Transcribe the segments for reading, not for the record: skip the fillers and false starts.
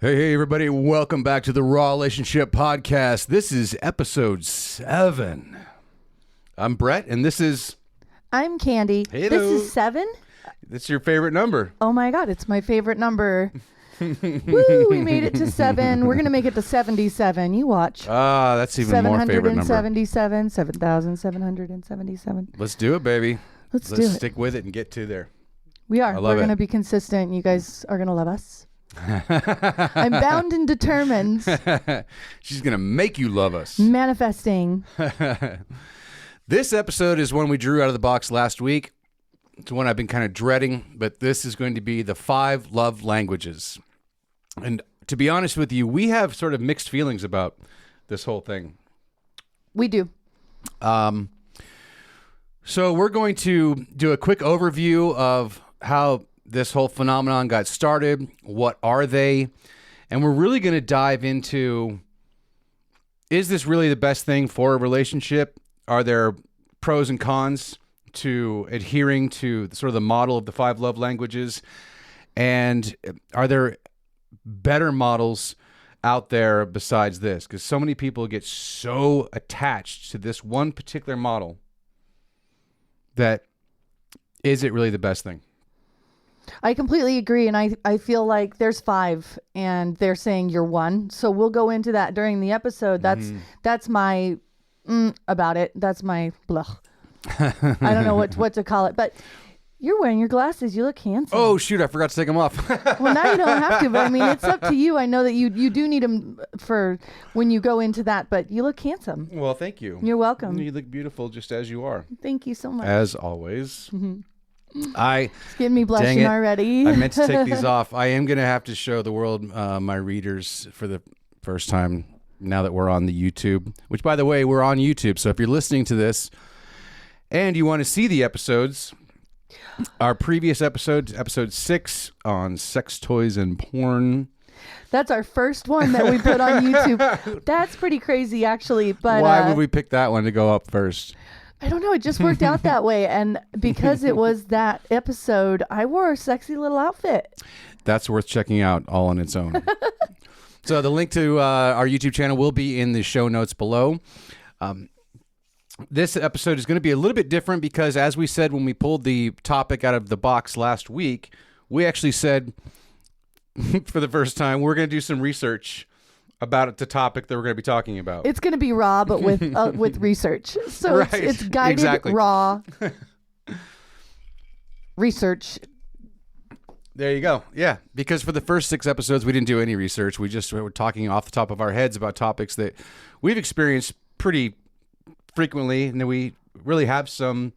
Hey, everybody. Welcome back to the Raw Relationship Podcast. This is episode 7. I'm Brett, and this is... I'm Candy. Hello. This is 7? That's your favorite number. Oh, my God. It's my favorite number. Woo, we made it to 7. We're going to make it to 77. You watch. Ah, that's even more favorite number. 777, 7,777. Let's do it, baby. Let's do Let's it. stick with it and get to there. We are. I love We're going it. to be consistent. You guys are going to love us. I'm bound and determined. She's going to make you love us. Manifesting. This episode is one we drew out of the box last week. It's one I've been kind of dreading, but this is going to be the 5 love languages. And to be honest with you, we have sort of mixed feelings about this whole thing. We do. So we're going to do a quick overview of how this whole phenomenon got started. What are they? And we're really going to dive into, is this really the best thing for a relationship? Are there pros and cons to adhering to sort of the model of the 5 love languages? And are there better models out there besides this? Because so many people get so attached to this one particular model that, is it really the best thing? I completely agree, and I feel like there's 5, and they're saying you're 1. So we'll go into that during the episode. That's my about it. That's my blah. I don't know what to call it, but you're wearing your glasses. You look handsome. Oh, shoot, I forgot to take them off. Well, now you don't have to, but I mean, it's up to you. I know that you do need them for when you go into that, but you look handsome. Well, thank you. You're welcome. You look beautiful just as you are. Thank you so much. As always. Mm-hmm. It's getting me blushing already. I meant to take these off. I am going to have to show the world my readers for the first time now that we're on the YouTube, which, by the way, we're on YouTube. So if you're listening to this and you want to see the episodes, our previous episode 6 on sex toys and porn. That's our first one that we put on YouTube. That's pretty crazy, actually. But why would we pick that one to go up first? I don't know. It just worked out that way. And because it was that episode, I wore a sexy little outfit. That's worth checking out all on its own. So the link to our YouTube channel will be in the show notes below. This episode is going to be a little bit different because, as we said when we pulled the topic out of the box last week, we actually said for the first time we're going to do some research about the topic that we're going to be talking about. It's going to be raw, but with research. So right. it's guided, exactly. Raw research. There you go. Yeah, because for the first 6 episodes, we didn't do any research. We just were talking off the top of our heads about topics that we've experienced pretty frequently, and that we really have some,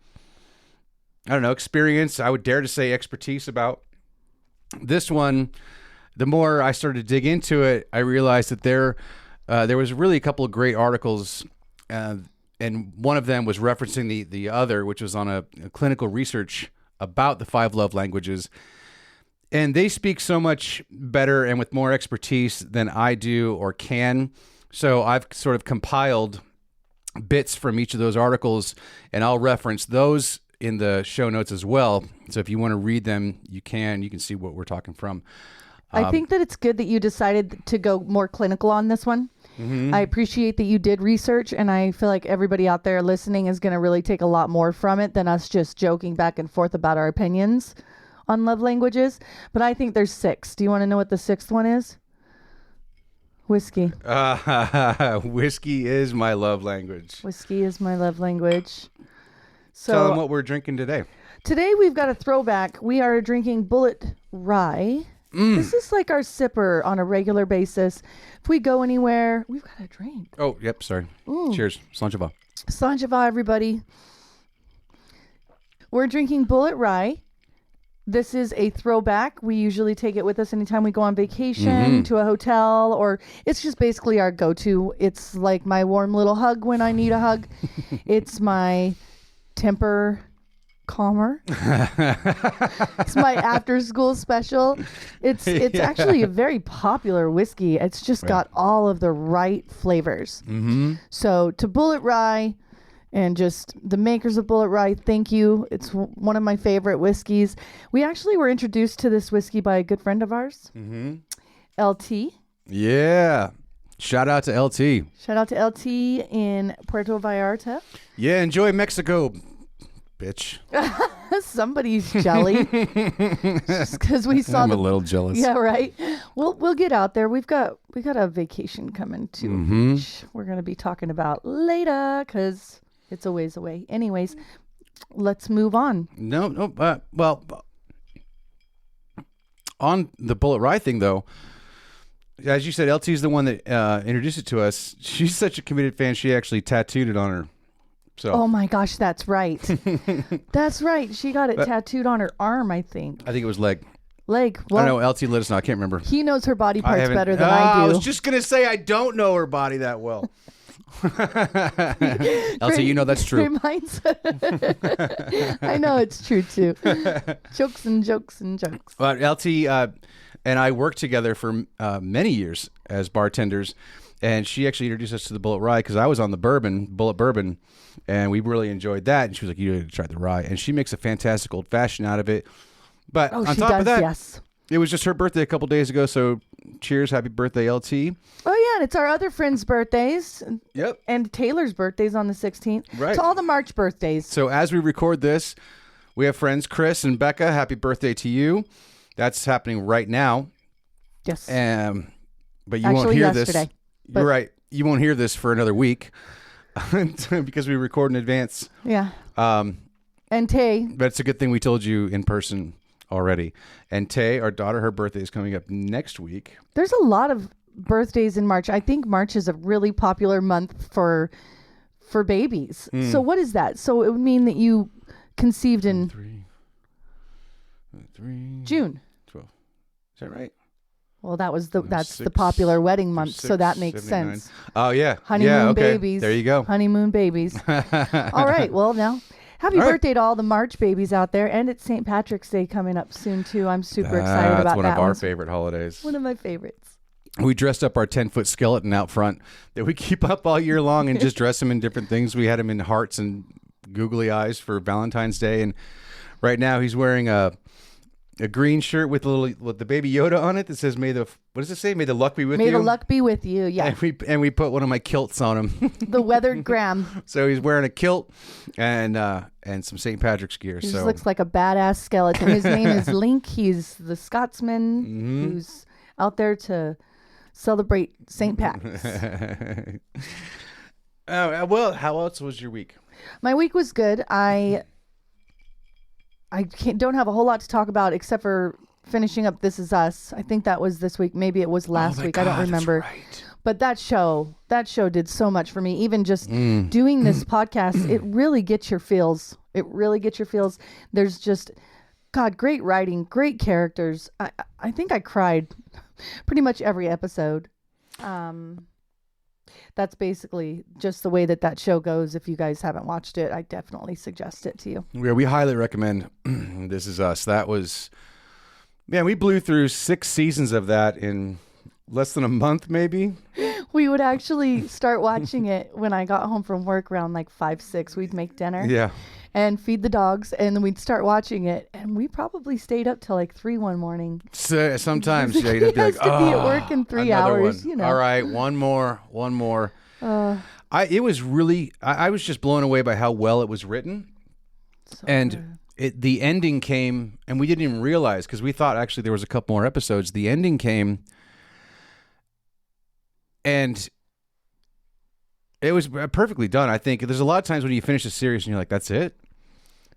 I don't know, experience, I would dare to say expertise about. This one, the more I started to dig into it, I realized that there was really a couple of great articles, and one of them was referencing the other, which was on a clinical research about the 5 love languages. And they speak so much better and with more expertise than I do or can. So I've sort of compiled bits from each of those articles, and I'll reference those in the show notes as well. So if you want to read them, you can see what we're talking from. I think that it's good that you decided to go more clinical on this one. Mm-hmm. I appreciate that you did research, and I feel like everybody out there listening is going to really take a lot more from it than us just joking back and forth about our opinions on love languages. But I think there's 6. Do you want to know what the 6th one is? Whiskey. Whiskey is my love language. Whiskey is my love language. So tell them what we're drinking today. Today we've got a throwback. We are drinking Bullet Rye. This is like our sipper on a regular basis. If we go anywhere, we've got a drink. Oh, yep, sorry. Cheers. Sanjava. Sanjava, everybody. We're drinking Bullet Rye. This is a throwback. We usually take it with us anytime we go on vacation to a hotel, or it's just basically our go-to. It's like my warm little hug when I need a hug. It's my temper calmer. It's my after-school special. It's actually a very popular whiskey. It's just got all of the right flavors. So to Bullet Rye, and just the makers of Bullet Rye, thank you. It's one of my favorite whiskeys. We actually were introduced to this whiskey by a good friend of ours. LT. Yeah. Shout out to LT. Shout out to LT in Puerto Vallarta. Yeah, enjoy Mexico, bitch. Somebody's jelly. Just because we saw I'm a little jealous. Yeah, right. We'll get out there. We got a vacation coming too. Which we're gonna be talking about later because it's a ways away. Anyways, let's move on. No. Well, on the Bullet Rye thing though, as you said, LT is the one that introduced it to us. She's such a committed fan. She actually tattooed it on her. So. Oh my gosh, that's right. That's right. She got it tattooed on her arm, I think. I think it was leg. Leg. Well, I don't know. LT let us know. I can't remember. He knows her body parts better than I do. I was just gonna say I don't know her body that well. LT, you know that's true. Reminds. I know it's true too. Jokes and jokes and jokes. But LT and I worked together for many years as bartenders, and she actually introduced us to the Bullet Rye because I was on the Bullet Bourbon, and we really enjoyed that. And she was like, "You need to try the rye," and she makes a fantastic old fashioned out of it. But on top of that, yes. It was just her birthday a couple days ago, so cheers, happy birthday, LT. Oh yeah, and it's our other friends' birthdays. Yep. And Taylor's birthday's on the 16th. Right. So all the March birthdays. So as we record this, we have friends Chris and Becca. Happy birthday to you. That's happening right now. Yes. But you won't hear this. Yesterday. You're right. You won't hear this for another week because we record in advance. Yeah. And Tay. But it's a good thing we told you in person already. And Tay, our daughter, her birthday is coming up next week. There's a lot of birthdays in March. I think March is a really popular month for babies. So what is that? So it would mean that you conceived in June. 12. Is that right? Well, that's the popular wedding month, so that makes 79. sense. Oh yeah, Honeymoon okay. babies. There you go. Honeymoon babies. All right. Well, now, happy birthday to all the March babies out there, and it's St. Patrick's Day coming up soon too. I'm super excited about that. That's one of our favorite holidays. One of my favorites. We dressed up our 10-foot skeleton out front that we keep up all year long and just dress him in different things. We had him in hearts and googly eyes for Valentine's Day, and right now he's wearing a green shirt with the baby Yoda on it that says what does it say? May the luck be with you. May the luck be with you. Yeah. And we put one of my kilts on him. The weathered Graham. So he's wearing a kilt and some St. Patrick's gear. He just looks like a badass skeleton. His name is Link. He's the Scotsman who's out there to celebrate St. Patrick's. Well, how else was your week? My week was good. I don't have a whole lot to talk about except for finishing up This Is Us. I think that was this week. Maybe it was last week. I don't remember. Right. But that show did so much for me. Even just doing this podcast, it really gets your feels. There's just, God, great writing, great characters. I think I cried pretty much every episode. That's basically just the way that show goes. If you guys haven't watched it, I definitely suggest it to you. Yeah, we highly recommend This Is Us. That was, man, we blew through 6 seasons of that in less than a month, maybe. We would actually start watching it when I got home from work around like 5, 6. We'd make dinner. Yeah. And feed the dogs, and then we'd start watching it, and we probably stayed up till like 3 one morning. So, sometimes you'd be be like, to be at work in 3 hours. One. You know. All right, one more. It was really. I was just blown away by how well it was written, and the ending came, and we didn't even realize because we thought actually there was a couple more episodes. The ending came, and it was perfectly done. I think there's a lot of times when you finish a series and you're like, that's it.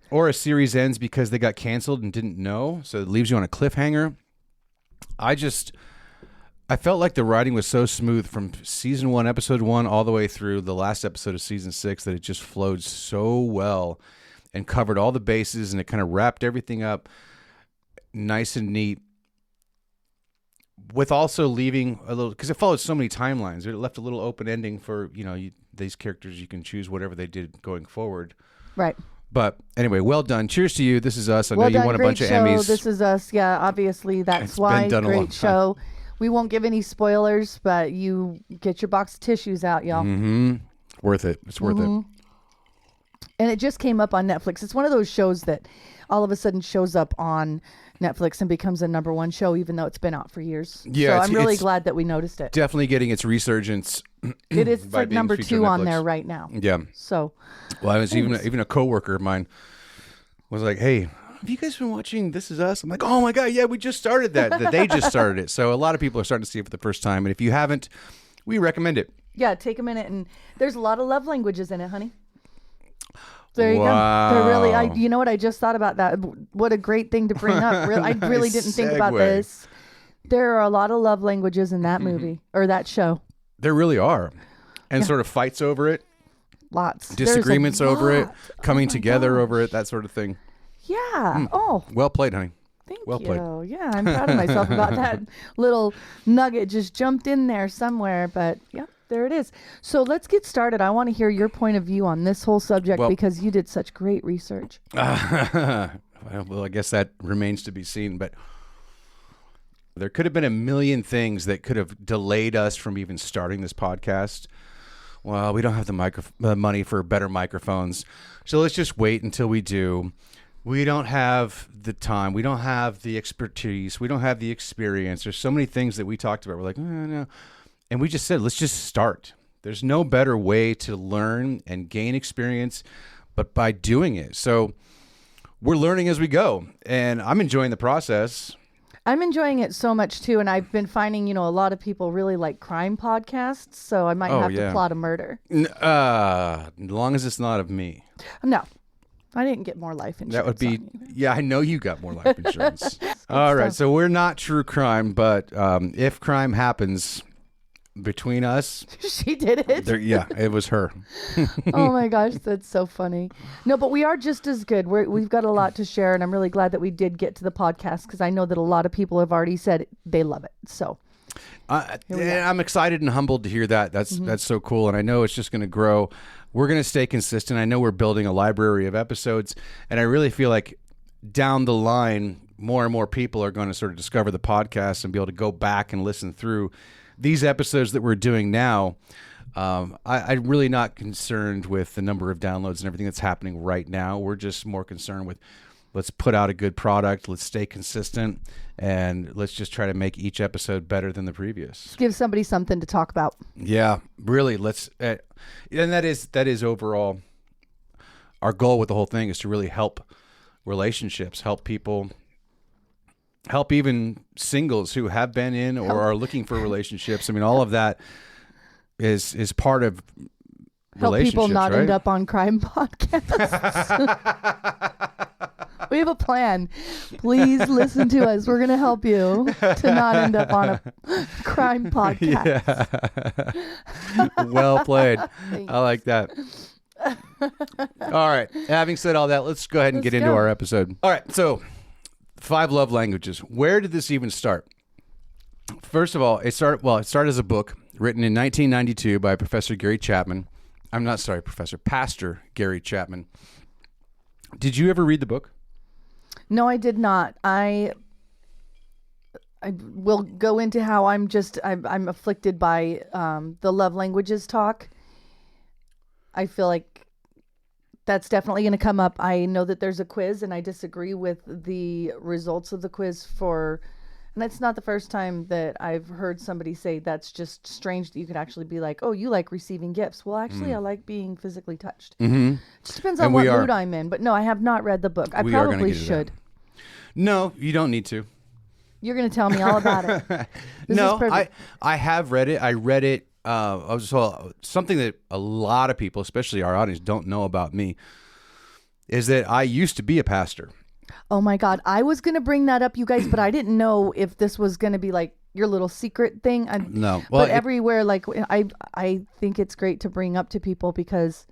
Or a series ends because they got canceled and didn't know. So it leaves you on a cliffhanger. I felt like the writing was so smooth from season 1, episode 1, all the way through the last episode of season 6 that it just flowed so well and covered all the bases, and it kind of wrapped everything up nice and neat. With also leaving a little, because it followed so many timelines, it left a little open ending for, these characters. You can choose whatever they did going forward. Right. But anyway, well done. Cheers to you. This Is Us. I know Well you done. won a Great bunch of show. Emmys. This Is Us. Yeah, obviously that's It's why. been done a long Great show. We won't give any spoilers, but you get your box of tissues out, y'all. Mm-hmm. Worth it. It's worth it. And it just came up on Netflix. It's one of those shows that all of a sudden shows up on Netflix and becomes a #1 show, even though it's been out for years. Yeah, so I'm really glad that we noticed it. Definitely getting its resurgence. It is by like being #2 featured on Netflix. there right now. Yeah. So, Well, I was even a coworker of mine was like, "Hey, have you guys been watching This Is Us?" I'm like, "Oh my god, yeah, we just started that. They just started it." So a lot of people are starting to see it for the first time, and if you haven't, we recommend it. yeah, take a minute. And there's a lot of love languages in it, honey. There you Wow. go. They're really, you know what? I just thought about that. What a great thing to bring up. I really Nice didn't think about segue. this. There are a lot of love languages in that movie or that show. There really are, and sort of fights over it, Lots. disagreements There's a over it, lot. coming Oh my together gosh. over it, that sort of thing. Yeah. Oh, Well played, honey. thank Well you. played. Yeah, I'm proud of myself about that little nugget just jumped in there somewhere. But yeah, there it is. So let's get started. I want to hear your point of view on this whole subject Well- because you did such great research. Well, I guess that remains to be seen, but there could have been a million things that could have delayed us from even starting this podcast. Well, we don't have the money for better microphones, so let's just wait until we do. We don't have the time. We don't have the expertise. We don't have the experience. There's so many things that we talked about. We're like, no. And we just said, let's just start. There's no better way to learn and gain experience but by doing it. So we're learning as we go, and I'm enjoying the process. I'm enjoying it so much too, and I've been finding, a lot of people really like crime podcasts, so I might have to plot a murder. As long as it's not of me. No, I didn't get more life insurance. That would be, on you. yeah, I know you got more life insurance. All right, so we're not true crime, but if crime happens between us, She did it. yeah, it was her. Oh my gosh, that's so funny. No, but we are just as good. We've got a lot to share, and I'm really glad that we did get to the podcast because I know that a lot of people have already said they love it. So I'm excited and humbled to hear that. That's so cool, and I know it's just going to grow. We're going to stay consistent. I know we're building a library of episodes, and I really feel like down the line, more and more people are going to sort of discover the podcast and be able to go back and listen through these episodes that we're doing now. I'm really not concerned with the number of downloads and everything that's happening right now. We're just more concerned with let's put out a good product, let's stay consistent, and let's just try to make each episode better than the previous. give somebody something to talk about. Yeah, really. And that is overall our goal with the whole thing is to really help relationships, help people, help even singles who have been in or are looking for relationships. I mean, all of that is part of Help people relationships, not right? end up on crime podcasts. We have a plan. Please listen to us. We're going to help you to not end up on a crime podcast. Yeah. Well played. Thanks. I like that. All right. Having said all that, let's go ahead and Let's get into go. our episode. All right. So 5 love languages. Where did this even start? First of all, it started as a book written in 1992 by Pastor Gary Chapman. Pastor Gary Chapman. Did you ever read the book? No, I did not. I will go into how I'm afflicted by the love languages talk. I feel like that's definitely going to come up. I know that there's a quiz, and I disagree with the results of the quiz and it's not the first time that I've heard somebody say that's just strange that you could actually be like, oh, you like receiving gifts. Well, actually, I like being physically touched. Mm-hmm. It just depends on And what we are- mood I'm in. But no, I have not read the book. I We are gonna probably get to that. should. No, you don't need to. You're going to tell me all about it. This is No, perfect. I have read it. I read it. Something that a lot of people, especially our audience, don't know about me is that I used to be a pastor. Oh my God. I was going to bring that up, you guys, but I didn't know if this was going to be like your little secret thing. No. Well, But everywhere, like I think it's great to bring up to people because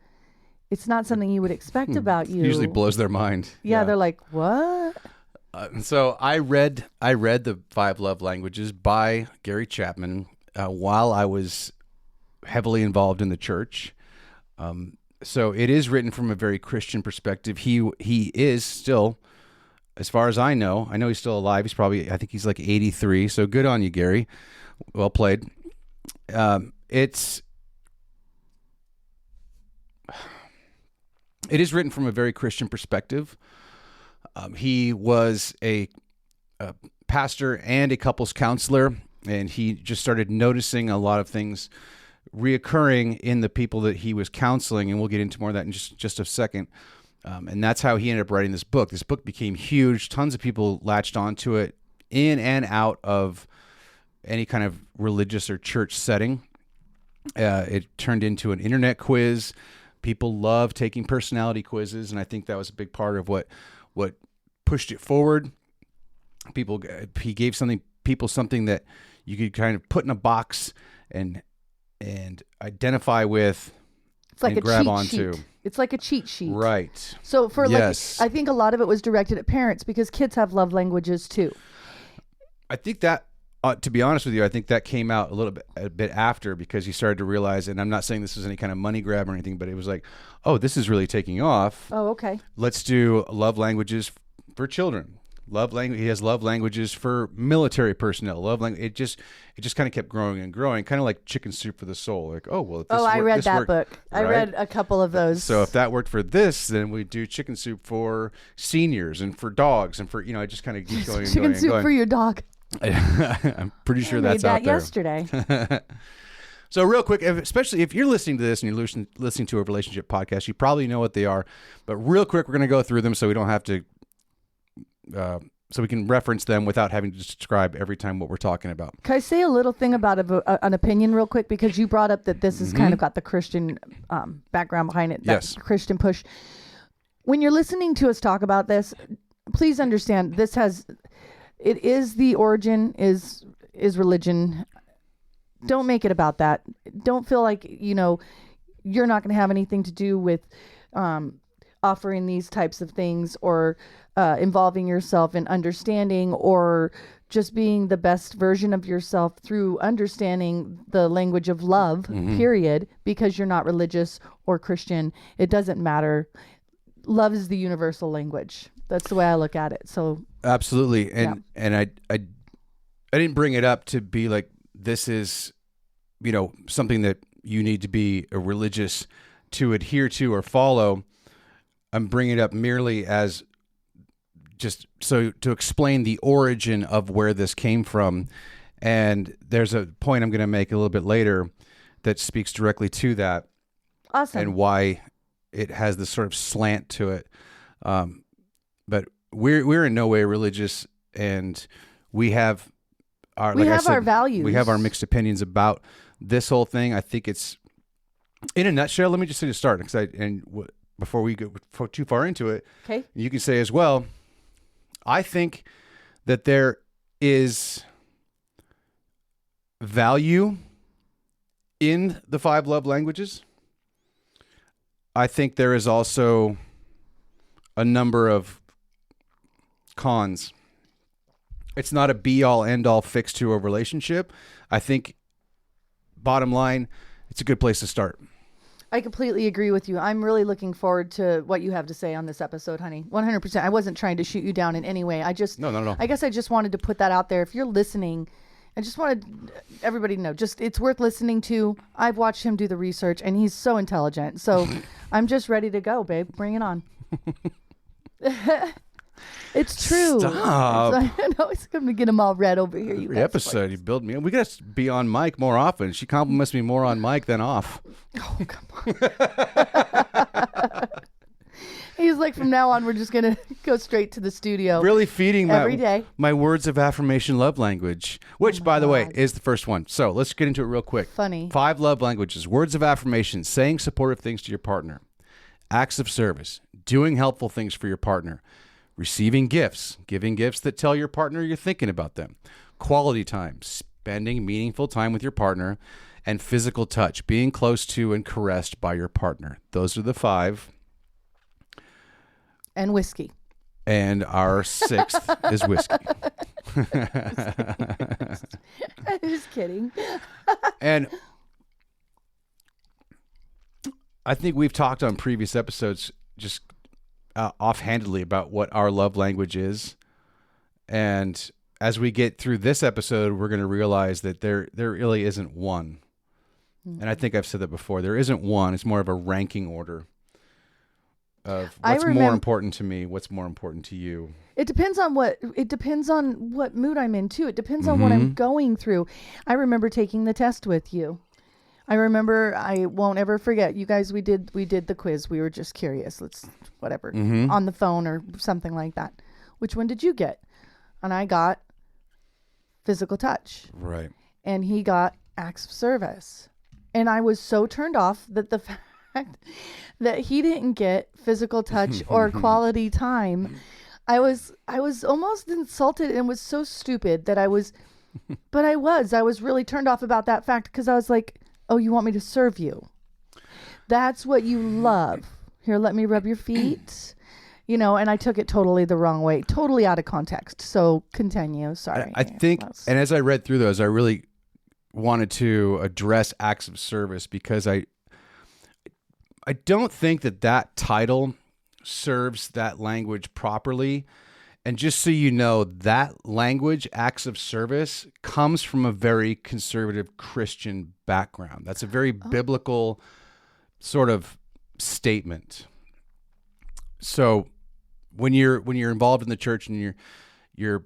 it's not something you would expect about you. usually blows their mind. Yeah, they're like, what? So I read the 5 love languages by Gary Chapman while I was heavily involved in the church. So it is written from a very Christian perspective. He is still, as far as I know he's still alive. I think he's like 83. So good on you, Gary. Well played. It is written from a very Christian perspective. He was a pastor and a couples counselor, and he just started noticing a lot of things reoccurring in the people that he was counseling, and we'll get into more of that in just a second. And that's how he ended up writing this book. This book became huge. Tons of people latched onto it in and out of any kind of religious or church setting. It turned into an internet quiz. People love taking personality quizzes, and I think that was a big part of what pushed it forward. He gave people something that you could kind of put in a box and identify with. It's like and a grab cheat onto. sheet. It's like a cheat sheet. Right. So Yes. I think a lot of it was directed at parents because kids have love languages too. I think that, to be honest with you, I think that came out a bit after, because he started to realize, and I'm not saying this is any kind of money grab or anything, but it was like, oh, this is really taking off. Oh, okay. Let's do love languages for children. He has love languages for military personnel. Love language. It just kind of kept growing and growing, kind of like Chicken Soup for the Soul. Like, oh well. If this I read that worked, book. right? I read a couple of those. So if that worked for this, then we do Chicken Soup for seniors and for dogs and for it just kind of keeps going and Chicken going and soup going. for your dog. I'm pretty sure I that's made that out there. yesterday. So real quick, especially if you're listening to this and you're listening to a relationship podcast, you probably know what they are. But real quick, we're going to go through them so we don't have to, so we can reference them without having to describe every time what we're talking about. Can I say a little thing about an opinion real quick? Because you brought up that this has kind of got the Christian background behind it. That Yes. Christian push. When you're listening to us talk about this, please understand it is the origin is religion. Don't make it about that. Don't feel like, you're not going to have anything to do with offering these types of things or involving yourself in understanding or just being the best version of yourself through understanding the language of love, period, because you're not religious or Christian. It doesn't matter. Love is the universal language. That's the way I look at it. So Absolutely. And I didn't bring it up to be like, this is, something that you need to be a religious to adhere to or follow. I'm bringing it up merely as just so to explain the origin of where this came from. And there's a point I'm going to make a little bit later that speaks directly to that. awesome. And why it has this sort of slant to it. But we're in no way religious, and we have our our values. We have our mixed opinions about this whole thing. I think it's, in a nutshell, let me just say to start, before we go too far into it, Okay. you can say as well, I think that there is value in the 5 love languages. I think there is also a number of cons. It's not a be-all, end-all fix to a relationship. I think, bottom line, it's a good place to start. I completely agree with you. I'm really looking forward to what you have to say on this episode, honey. 100%. I wasn't trying to shoot you down in any way. I guess I just wanted to put that out there. If you're listening, I just wanted everybody to know, it's worth listening to. I've watched him do the research, and he's so intelligent. So I'm just ready to go, babe. Bring it on. It's true. Stop. I know it's going to get him all red over here. You Every guys. episode, you build me. We got to be on mic more often. She compliments me more on mic than off. Oh, come on. He's like, from now on, we're just going to go straight to the studio. Really feeding every day. My words of affirmation love language, which, by the way, is the first one. So let's get into it real quick. Funny. 5 love languages: words of affirmation, saying supportive things to your partner; acts of service, doing helpful things for your partner; receiving gifts, giving gifts that tell your partner you're thinking about them; quality time, spending meaningful time with your partner; and physical touch, being close to and caressed by your partner. Those are the 5. And whiskey. And our 6th is whiskey. I'm just kidding. And I think we've talked on previous episodes just offhandedly about what our love language is. And as we get through this episode, we're going to realize that there really isn't one. And I think I've said that before. There isn't one. It's more of a ranking order. of I what's more remem- important to me, what's more important to you. It depends on what mood I'm in too. It depends on what I'm going through. I remember taking the test with you. I won't ever forget. You guys, we did the quiz. We were just curious. Let's whatever on the phone or something like that. Which one did you get? And I got physical touch. Right. And he got acts of service. And I was so turned off that the fact that he didn't get physical touch or quality time, I was almost insulted, and was so stupid that I was really turned off about that fact, because I was like, oh, you want me to serve you? That's what you love. Here, let me rub your feet. And I took it totally the wrong way, totally out of context. So continue. Sorry. I think, and as I read through those, I really wanted to address acts of service, because I don't think that title serves that language properly. And just so you know, that language, acts of service, comes from a very conservative Christian background. That's a very biblical sort of statement. So when you're involved in the church and you're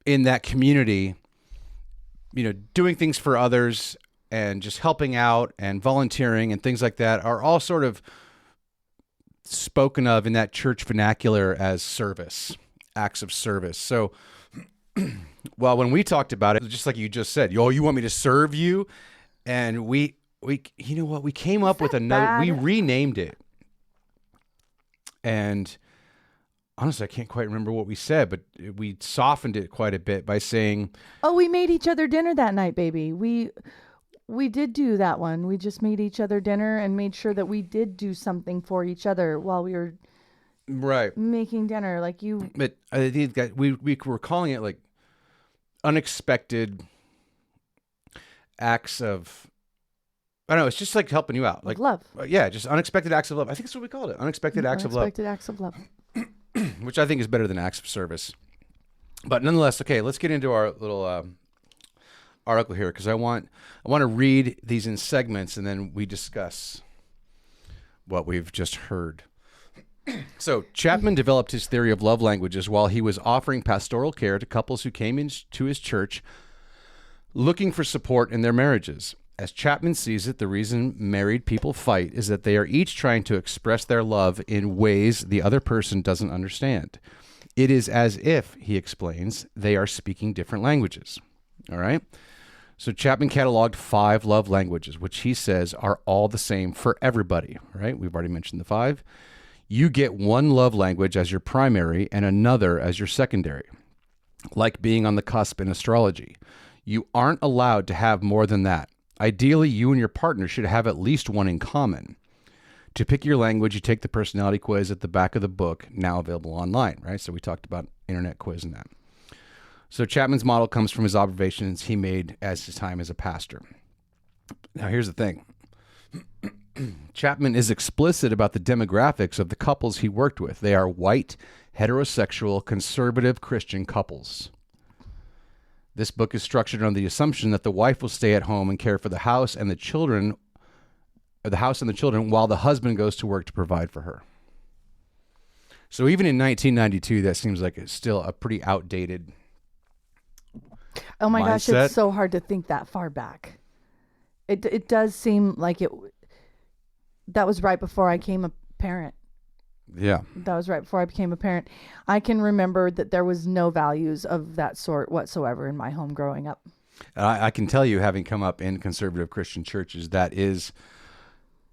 in that community, doing things for others and just helping out and volunteering and things like that are all sort of spoken of in that church vernacular as service, acts of service. So, well, when we talked about it, just like you just said, you want me to serve you? And we you know what? We came up with another, we renamed it. And honestly, I can't quite remember what we said, but we softened it quite a bit by saying, oh, we made each other dinner that night, baby. We did do that one. We just made each other dinner and made sure that we did do something for each other while we were making dinner. Like you. But I think that we were calling it like unexpected acts of, I don't know, it's just like helping you out. Like love. Yeah, just unexpected acts of love. I think that's what we called it. Unexpected acts of love. Unexpected acts of love. Which I think is better than acts of service. But nonetheless, okay, let's get into our little article here, because I want to read these in segments, and then we discuss what we've just heard. So Chapman developed his theory of love languages while he was offering pastoral care to couples who came into his church looking for support in their marriages. As Chapman sees it, the reason married people fight is that they are each trying to express their love in ways the other person doesn't understand. It is as if, he explains, they are speaking different languages. All right? So Chapman cataloged 5 love languages, which he says are all the same for everybody. Right? We've already mentioned the 5. You get one love language as your primary and another as your secondary, like being on the cusp in astrology. You aren't allowed to have more than that. Ideally, you and your partner should have at least one in common. To pick your language, you take the personality quiz at the back of the book, now available online, right? So we talked about internet quiz and that. So Chapman's model comes from his observations he made as his time as a pastor. Now, here's the thing. Chapman is explicit about the demographics of the couples he worked with. They are white, heterosexual, conservative Christian couples. This book is structured on the assumption that the wife will stay at home and care for the house and the children, while the husband goes to work to provide for her. So even in 1992, that seems like it's still a pretty outdated Oh my mindset. gosh, it's so hard to think that far back. It does seem like that was right before I became a parent. Yeah. That was right before I became a parent. I can remember that there was no values of that sort whatsoever in my home growing up. I can tell you, having come up in conservative Christian churches, that is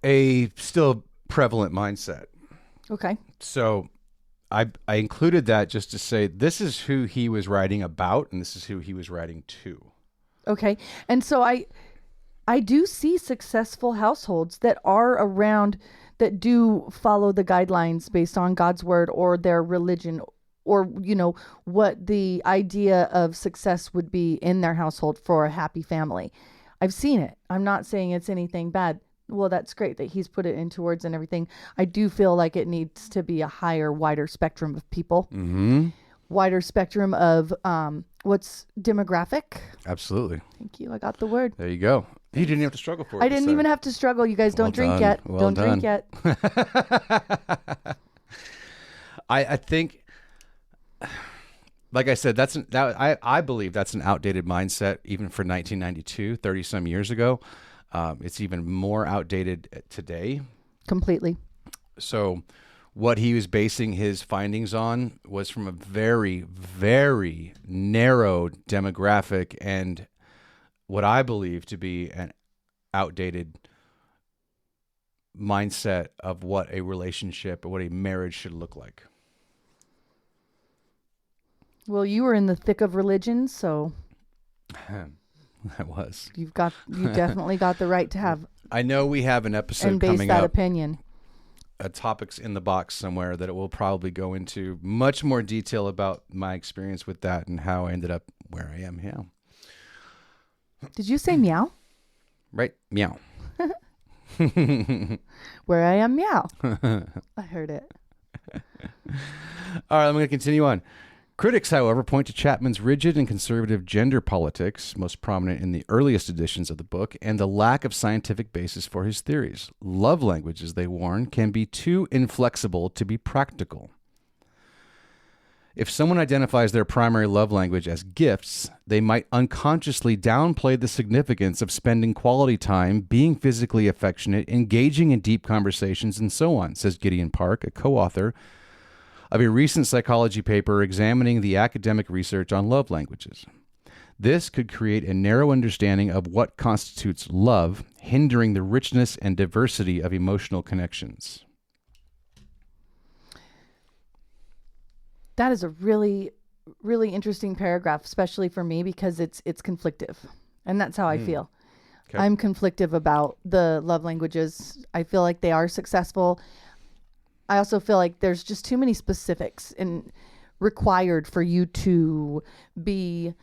a still prevalent mindset. Okay. So I included that just to say this is who he was writing about and this is who he was writing to. Okay. And so I do see successful households that are around, that do follow the guidelines based on God's word or their religion, or, what the idea of success would be in their household for a happy family. I've seen it. I'm not saying it's anything bad. Well, that's great that he's put it into words and everything. I do feel like it needs to be a higher, wider spectrum of people. Mm-hmm. Wider spectrum of what's demographic. Absolutely. Thank you. I got the word. There you go. You didn't have to struggle for it. I didn't even have to struggle. You guys don't drink yet. Don't drink yet. I think, like I said, I believe that's an outdated mindset even for 1992, 30 some years ago. It's even more outdated today. Completely. So what he was basing his findings on was from a very, very narrow demographic and what I believe to be an outdated mindset of what a relationship or what a marriage should look like. Well, you were in the thick of religion, so I was. you definitely got the right to have I know we have an episode and base coming that up, opinion. a topics in the box somewhere that it will probably go into much more detail about my experience with that and how I ended up where I am now. Did you say meow? Right? Meow. Where I am, meow. I heard it. All right, I'm going to continue on. Critics, however, point to Chapman's rigid and conservative gender politics, most prominent in the earliest editions of the book, and the lack of scientific basis for his theories. Love languages, they warn, can be too inflexible to be practical. If someone identifies their primary love language as gifts, they might unconsciously downplay the significance of spending quality time, being physically affectionate, engaging in deep conversations, and so on, says Gideon Park, a co-author of a recent psychology paper examining the academic research on love languages. This could create a narrow understanding of what constitutes love, hindering the richness and diversity of emotional connections. That is a really, really interesting paragraph, especially for me because it's conflictive, and that's how I feel. Okay. I'm conflictive about the love languages. I feel like they are successful. I also feel like there's just too many specifics and required for you to be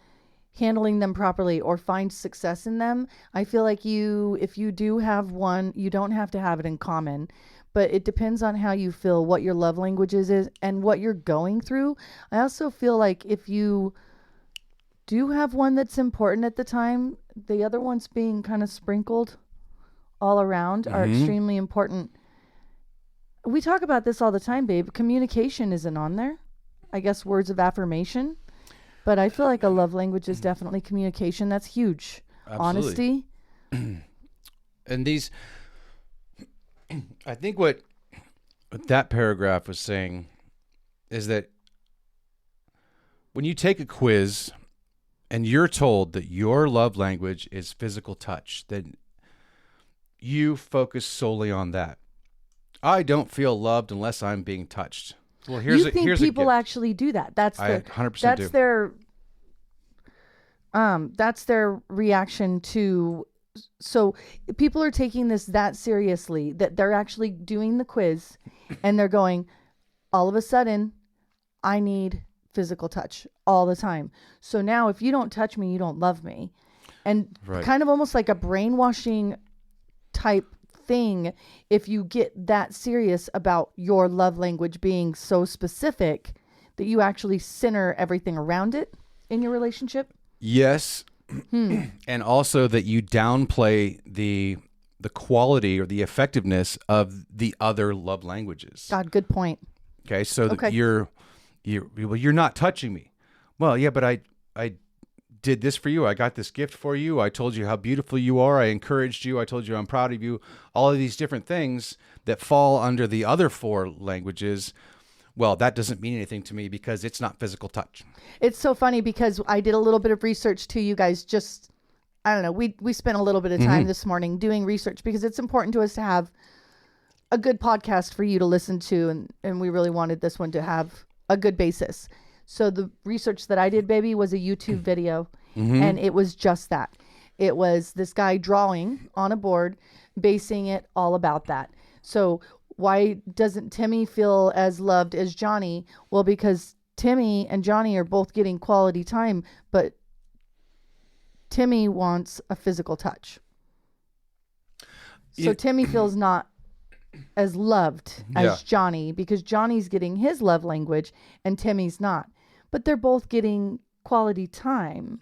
handling them properly or find success in them. I feel like if you do have one, you don't have to have it in common. But it depends on how you feel, what your love languages is, and what you're going through. I also feel like if you do have one that's important at the time, the other ones being kind of sprinkled all around are extremely important. We talk about this all the time, babe. Communication isn't on there. I guess words of affirmation. But I feel like a love language is definitely communication. That's huge. Absolutely. Honesty. And these... I think what that paragraph was saying is that when you take a quiz and you're told that your love language is physical touch, then you focus solely on that. I don't feel loved unless I'm being touched. Well, here's you think people actually do that? That's 100% that's their reaction to. So people are taking this that seriously that they're actually doing the quiz and they're going, all of a sudden, I need physical touch all the time. So now if you don't touch me, you don't love me. And kind of almost like a brainwashing type thing, if you get that serious about your love language being so specific that you actually center everything around it in your relationship. Yes. And also that you downplay the quality or the effectiveness of the other love languages. God, good point. Okay, so that you're not touching me. Well, yeah, but I did this for you. I got this gift for you. I told you how beautiful you are. I encouraged you. I told you I'm proud of you. All of these different things that fall under the other four languages. Well, that doesn't mean anything to me because it's not physical touch. It's so funny because I did a little bit of research too, you guys. Just, I don't know, we spent a little bit of time this morning doing research because it's important to us to have a good podcast for you to listen to. And we really wanted this one to have a good basis. So the research that I did, baby, was a YouTube video. And it was just that. It was this guy drawing on a board, basing it all about that. So why doesn't Timmy feel as loved as Johnny? Well, because Timmy and Johnny are both getting quality time, but Timmy wants a physical touch. So Timmy feels not as loved as Johnny because Johnny's getting his love language and Timmy's not. But they're both getting quality time.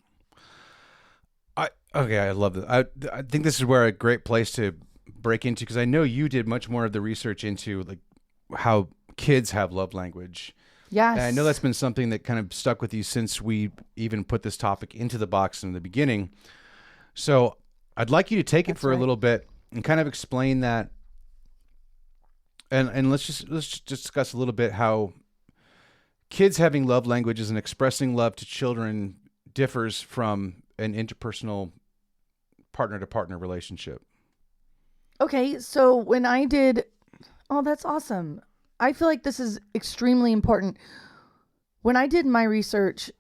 Okay, I love that. I think this is where a great place to break into, because I know you did much more of the research into like how kids have love language. And I know that's Yes. been something that kind of stuck with you since we even put this topic into the box in the beginning. So I'd like you to take it That's for a right. little bit and kind of explain that, and let's just discuss a little bit how kids having love languages and expressing love to children differs from an interpersonal partner to partner relationship. Okay, so when I did, oh, that's awesome. I feel like this is extremely important. When I did my research,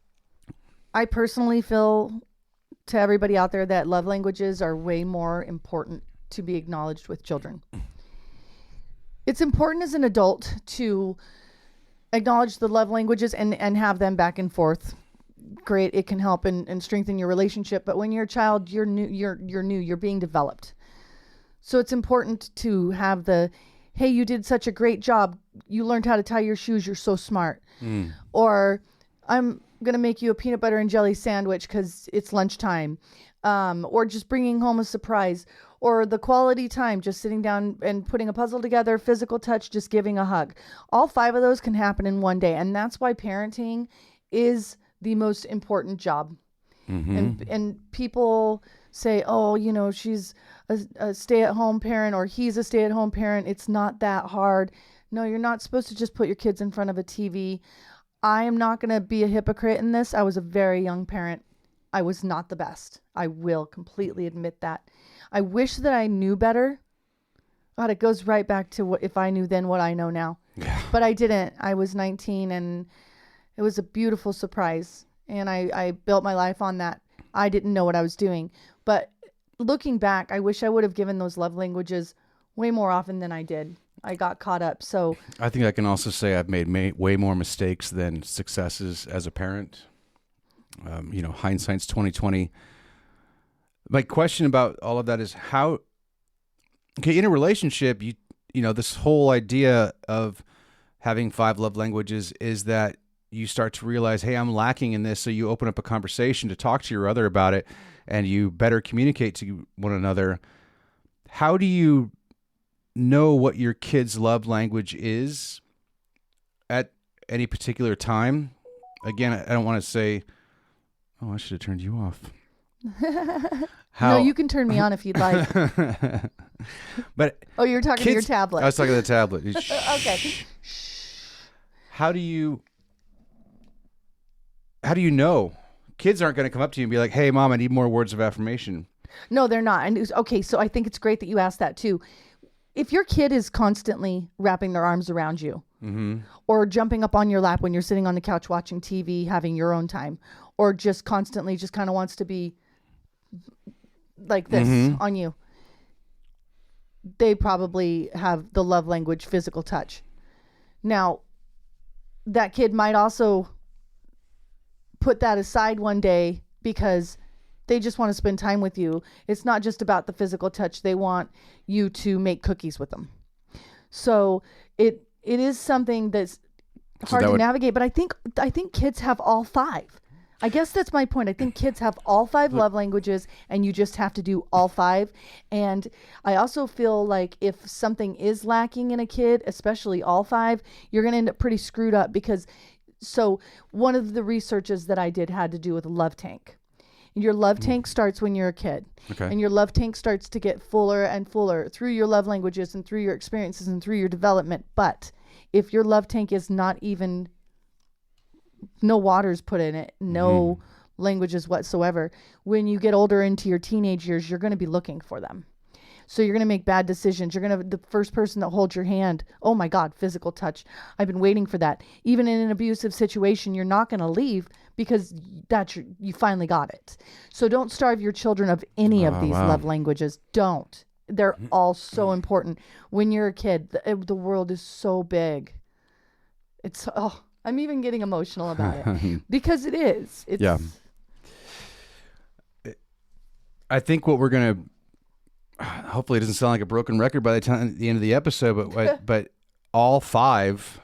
I personally feel to everybody out there that love languages are way more important to be acknowledged with children. It's important as an adult to acknowledge the love languages and have them back and forth. Great, it can help and strengthen your relationship. But when you're a child, you're being developed. So it's important to have the, hey, you did such a great job. You learned how to tie your shoes. You're so smart. Or I'm going to make you a peanut butter and jelly sandwich because it's lunchtime. Or just bringing home a surprise. Or the quality time, just sitting down and putting a puzzle together, physical touch, just giving a hug. All 5 of those can happen in one day. And that's why parenting is the most important job. And people say, oh, she's a stay-at-home parent or he's a stay-at-home parent. It's not that hard. No, you're not supposed to just put your kids in front of a TV. I am not going to be a hypocrite in this. I was a very young parent. I was not the best. I will completely admit that. I wish that I knew better. God, it goes right back to what if I knew then what I know now. Yeah. But I didn't. I was 19 and it was a beautiful surprise. And I built my life on that. I didn't know what I was doing. But looking back, I wish I would have given those love languages way more often than I did. I got caught up. So I think I can also say I've made way more mistakes than successes as a parent. Hindsight's 2020. My question about all of that is how, okay, in a relationship, this whole idea of having 5 love languages is that you start to realize, hey, I'm lacking in this. So you open up a conversation to talk to your other about it and you better communicate to one another. How do you know what your kid's love language is at any particular time? Again, I don't want to say, oh, I should have turned you off. no, you can turn me on if you'd like. But oh, you're talking to your tablet. I was talking to the tablet. Okay. How do you know? Kids aren't going to come up to you and be like, hey, Mom, I need more words of affirmation. No, they're not. And okay, so I think it's great that you asked that too. If your kid is constantly wrapping their arms around you or jumping up on your lap when you're sitting on the couch watching TV, having your own time, or just constantly just kind of wants to be like this on you, they probably have the love language physical touch. Now, that kid might also put that aside one day because they just want to spend time with you. It's not just about the physical touch. They want you to make cookies with them. So it is something that's hard to navigate, but I think kids have all 5. I guess that's my point. I think kids have all 5 love languages and you just have to do all 5. And I also feel like if something is lacking in a kid, especially all 5, you're going to end up pretty screwed up because so one of the researches that I did had to do with a love tank. Your love tank starts when you're a kid. Okay. And your love tank starts to get fuller and fuller through your love languages and through your experiences and through your development. But if your love tank is not even, no water's put in it, no languages whatsoever, when you get older into your teenage years, you're going to be looking for them. So you're going to make bad decisions. You're going to, the first person that holds your hand, oh my God, physical touch. I've been waiting for that. Even in an abusive situation, you're not going to leave because you finally got it. So don't starve your children of any of these love languages. Don't. They're all so important. When you're a kid, the world is so big. I'm even getting emotional about it because it is. Yeah. I think what we're going to, hopefully it doesn't sound like a broken record by the end of the episode, but all 5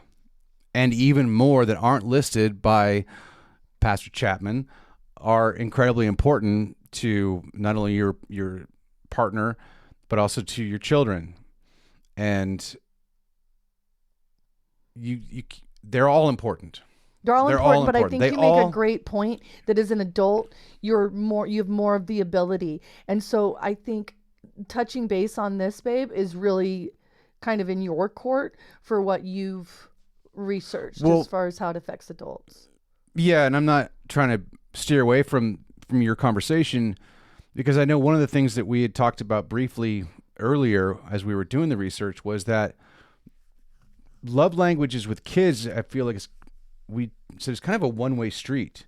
and even more that aren't listed by Pastor Chapman are incredibly important to not only your partner, but also to your children. And they're all important. They're all important, but I think you make a great point that as an adult, you have more of the ability. And so I think touching base on this, babe, is really kind of in your court for what you've researched as far as how it affects adults. Yeah, and I'm not trying to steer away from your conversation, because I know one of the things that we had talked about briefly earlier as we were doing the research was that love languages with kids, I feel like it's kind of a one-way street.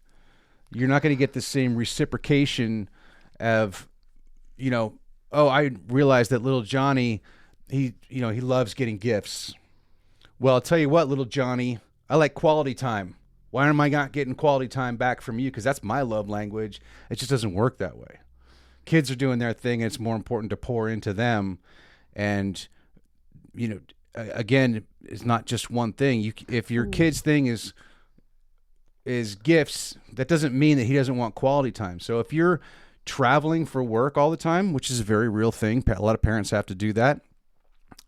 You're not going to get the same reciprocation of, I realized that little Johnny, he loves getting gifts. Well, I'll tell you what, little Johnny, I like quality time. Why am I not getting quality time back from you? Because that's my love language. It just doesn't work that way. Kids are doing their thing, and it's more important to pour into them. And, again, it's not just one thing. If your kid's thing is gifts, that doesn't mean that he doesn't want quality time. So if you're traveling for work all the time, which is a very real thing, a lot of parents have to do that,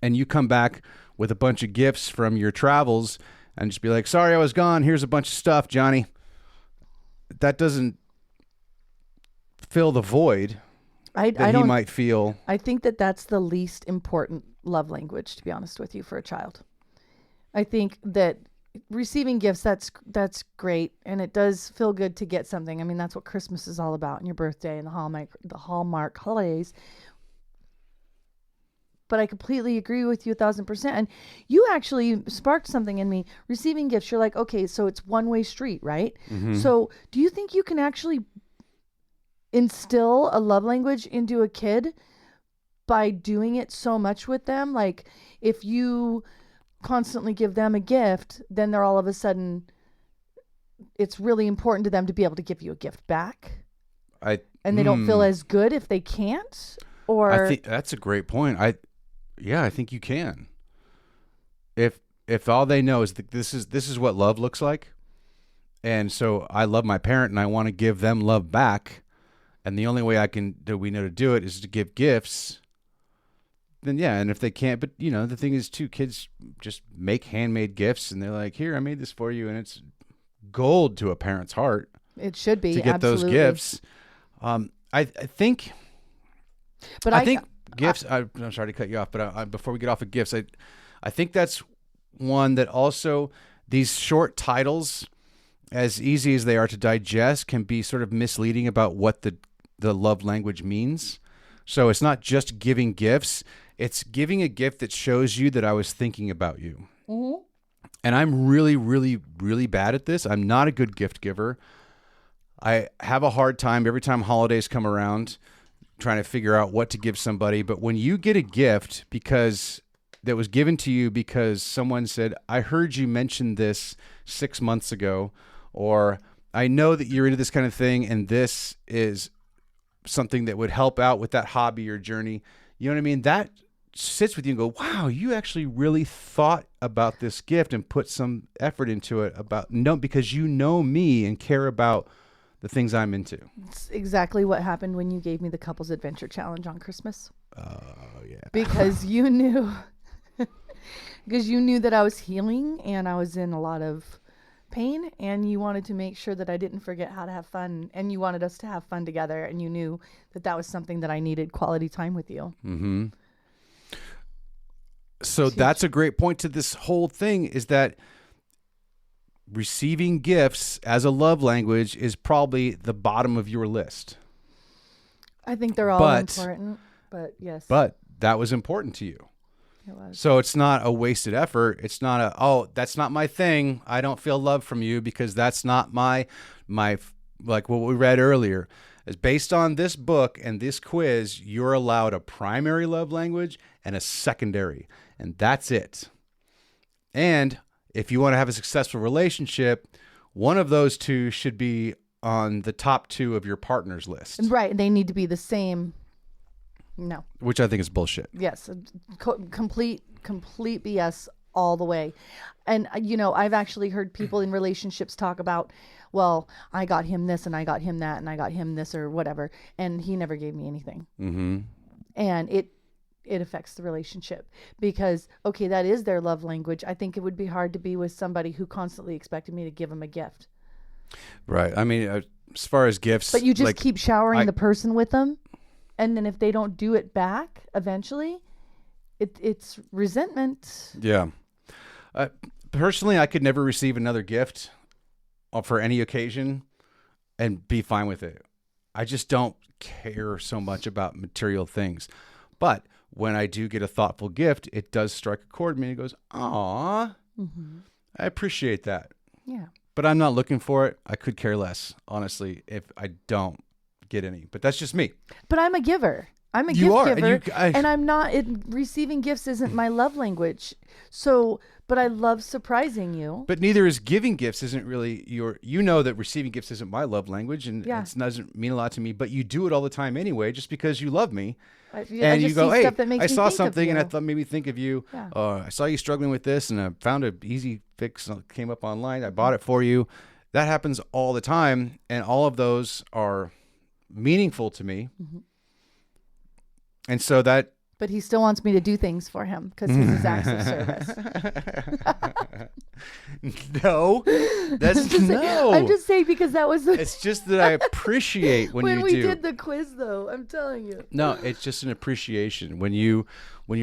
and you come back with a bunch of gifts from your travels and just be like, sorry, I was gone. Here's a bunch of stuff, Johnny. That doesn't fill the void that he might feel. I think that that's the least important love language, to be honest with you, for a child. I think that receiving gifts, that's great, and it does feel good to get something. I mean, that's what Christmas is all about, and your birthday and the Hallmark holidays. But I completely agree with you 1,000%. And you actually sparked something in me. Receiving gifts, you're like, okay, so it's one-way street, right? Mm-hmm. So do you think you can actually instill a love language into a kid by doing it so much with them? Like, if you constantly give them a gift, then they're all of a sudden, it's really important to them to be able to give you a gift back. And they don't feel as good if they can't? Or I think that's a great point. I think you can. If all they know is that this is what love looks like, and so I love my parent and I want to give them love back, and the only way that we know to do it is to give gifts, then yeah. And if they can't, but the thing is too, kids just make handmade gifts and they're like, here, I made this for you, and it's gold to a parent's heart. It should be to get absolutely. those gifts. I think. But I think gifts. I'm sorry to cut you off, but before we get off of gifts, I think that's one that also these short titles, as easy as they are to digest, can be sort of misleading about what the love language means. So it's not just giving gifts; it's giving a gift that shows you that I was thinking about you. Mm-hmm. And I'm really, really, really bad at this. I'm not a good gift giver. I have a hard time every time holidays come around trying to figure out what to give somebody. But when you get a gift that was given to you because someone said, I heard you mention this 6 months ago, or I know that you're into this kind of thing, and this is something that would help out with that hobby or journey. You know what I mean? That sits with you and go, wow, you actually really thought about this gift and put some effort into it because you know me and care about the things I'm into. It's exactly what happened when you gave me the Couples Adventure Challenge on Christmas. Oh, yeah. Because you knew that I was healing and I was in a lot of pain, and you wanted to make sure that I didn't forget how to have fun, and you wanted us to have fun together, and you knew that was something that I needed, quality time with you. Mm-hmm. So that's a great point to this whole thing, is that receiving gifts as a love language is probably the bottom of your list. I think they're all important, but yes. But that was important to you. It was. So it's not a wasted effort. It's not that's not my thing. I don't feel love from you because that's not my like what we read earlier. Is based on this book and this quiz, you're allowed a primary love language and a secondary, and that's it. And if you want to have a successful relationship, one of those two should be on the top two of your partner's list. Right. They need to be the same. No. Which I think is bullshit. Yes. Complete BS all the way. And, I've actually heard people in relationships talk about, well, I got him this and I got him that and I got him this or whatever. And he never gave me anything. Mm-hmm. And it affects the relationship because, okay, that is their love language. I think it would be hard to be with somebody who constantly expected me to give them a gift. Right. I mean, as far as gifts. But you just keep showering the person with them. And then if they don't do it back, eventually, it's resentment. Yeah. Personally, I could never receive another gift for any occasion and be fine with it. I just don't care so much about material things. But when I do get a thoughtful gift, it does strike a chord with me. It goes, aw, I appreciate that. Yeah. But I'm not looking for it. I could care less, honestly, if I don't get any. But that's just me. But I'm a giver. I'm a You gift are, giver. and And I'm not, receiving gifts isn't my love language. So, but I love surprising you. But neither is giving gifts isn't really you know that receiving gifts isn't my love language and it doesn't mean a lot to me, but you do it all the time anyway, just because you love me. And you go, hey, I saw something and I thought maybe think of you. Yeah. I saw you struggling with this and I found an easy fix that came up online. I bought it for you. That happens all the time. And all of those are meaningful to me. Mm-hmm. And so that. But he still wants me to do things for him because he's his acts of service. No, that's no. I'm just saying because that was. It's just that I appreciate when you do. When we did the quiz, though, I'm telling you. No, it's just an appreciation when you're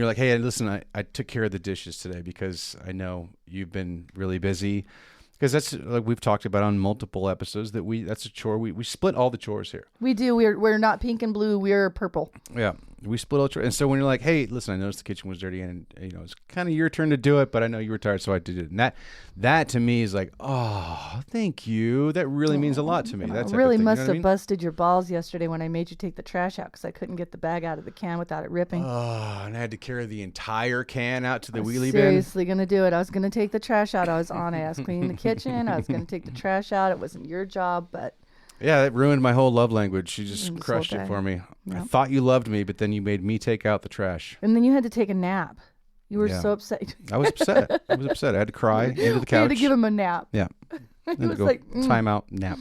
like, hey, listen, I took care of the dishes today because I know you've been really busy. Because that's like we've talked about on multiple episodes that's a chore. We split all the chores here. We do. We're not pink and blue. We're purple. Yeah, we split all the chores. And so when you're like, hey, listen, I noticed the kitchen was dirty, and it's kind of your turn to do it, but I know you were tired, so I did it. And that to me is like, oh, thank you. That really means a lot to me. That's really must have busted your balls yesterday when I made you take the trash out because I couldn't get the bag out of the can without it ripping. Oh, and I had to carry the entire can out to the wheelie bin. Seriously gonna do it. I was gonna take the trash out. I was on it. I was cleaning the kitchen. I was gonna take the trash out. It wasn't your job, but yeah, it ruined my whole love language. She just crushed it for me. Yep. I thought you loved me, but then you made me take out the trash. And then you had to take a nap. You were so upset. I was upset. I had to cry into the couch. You had to give him a nap. Yeah. He was like, time out, nap.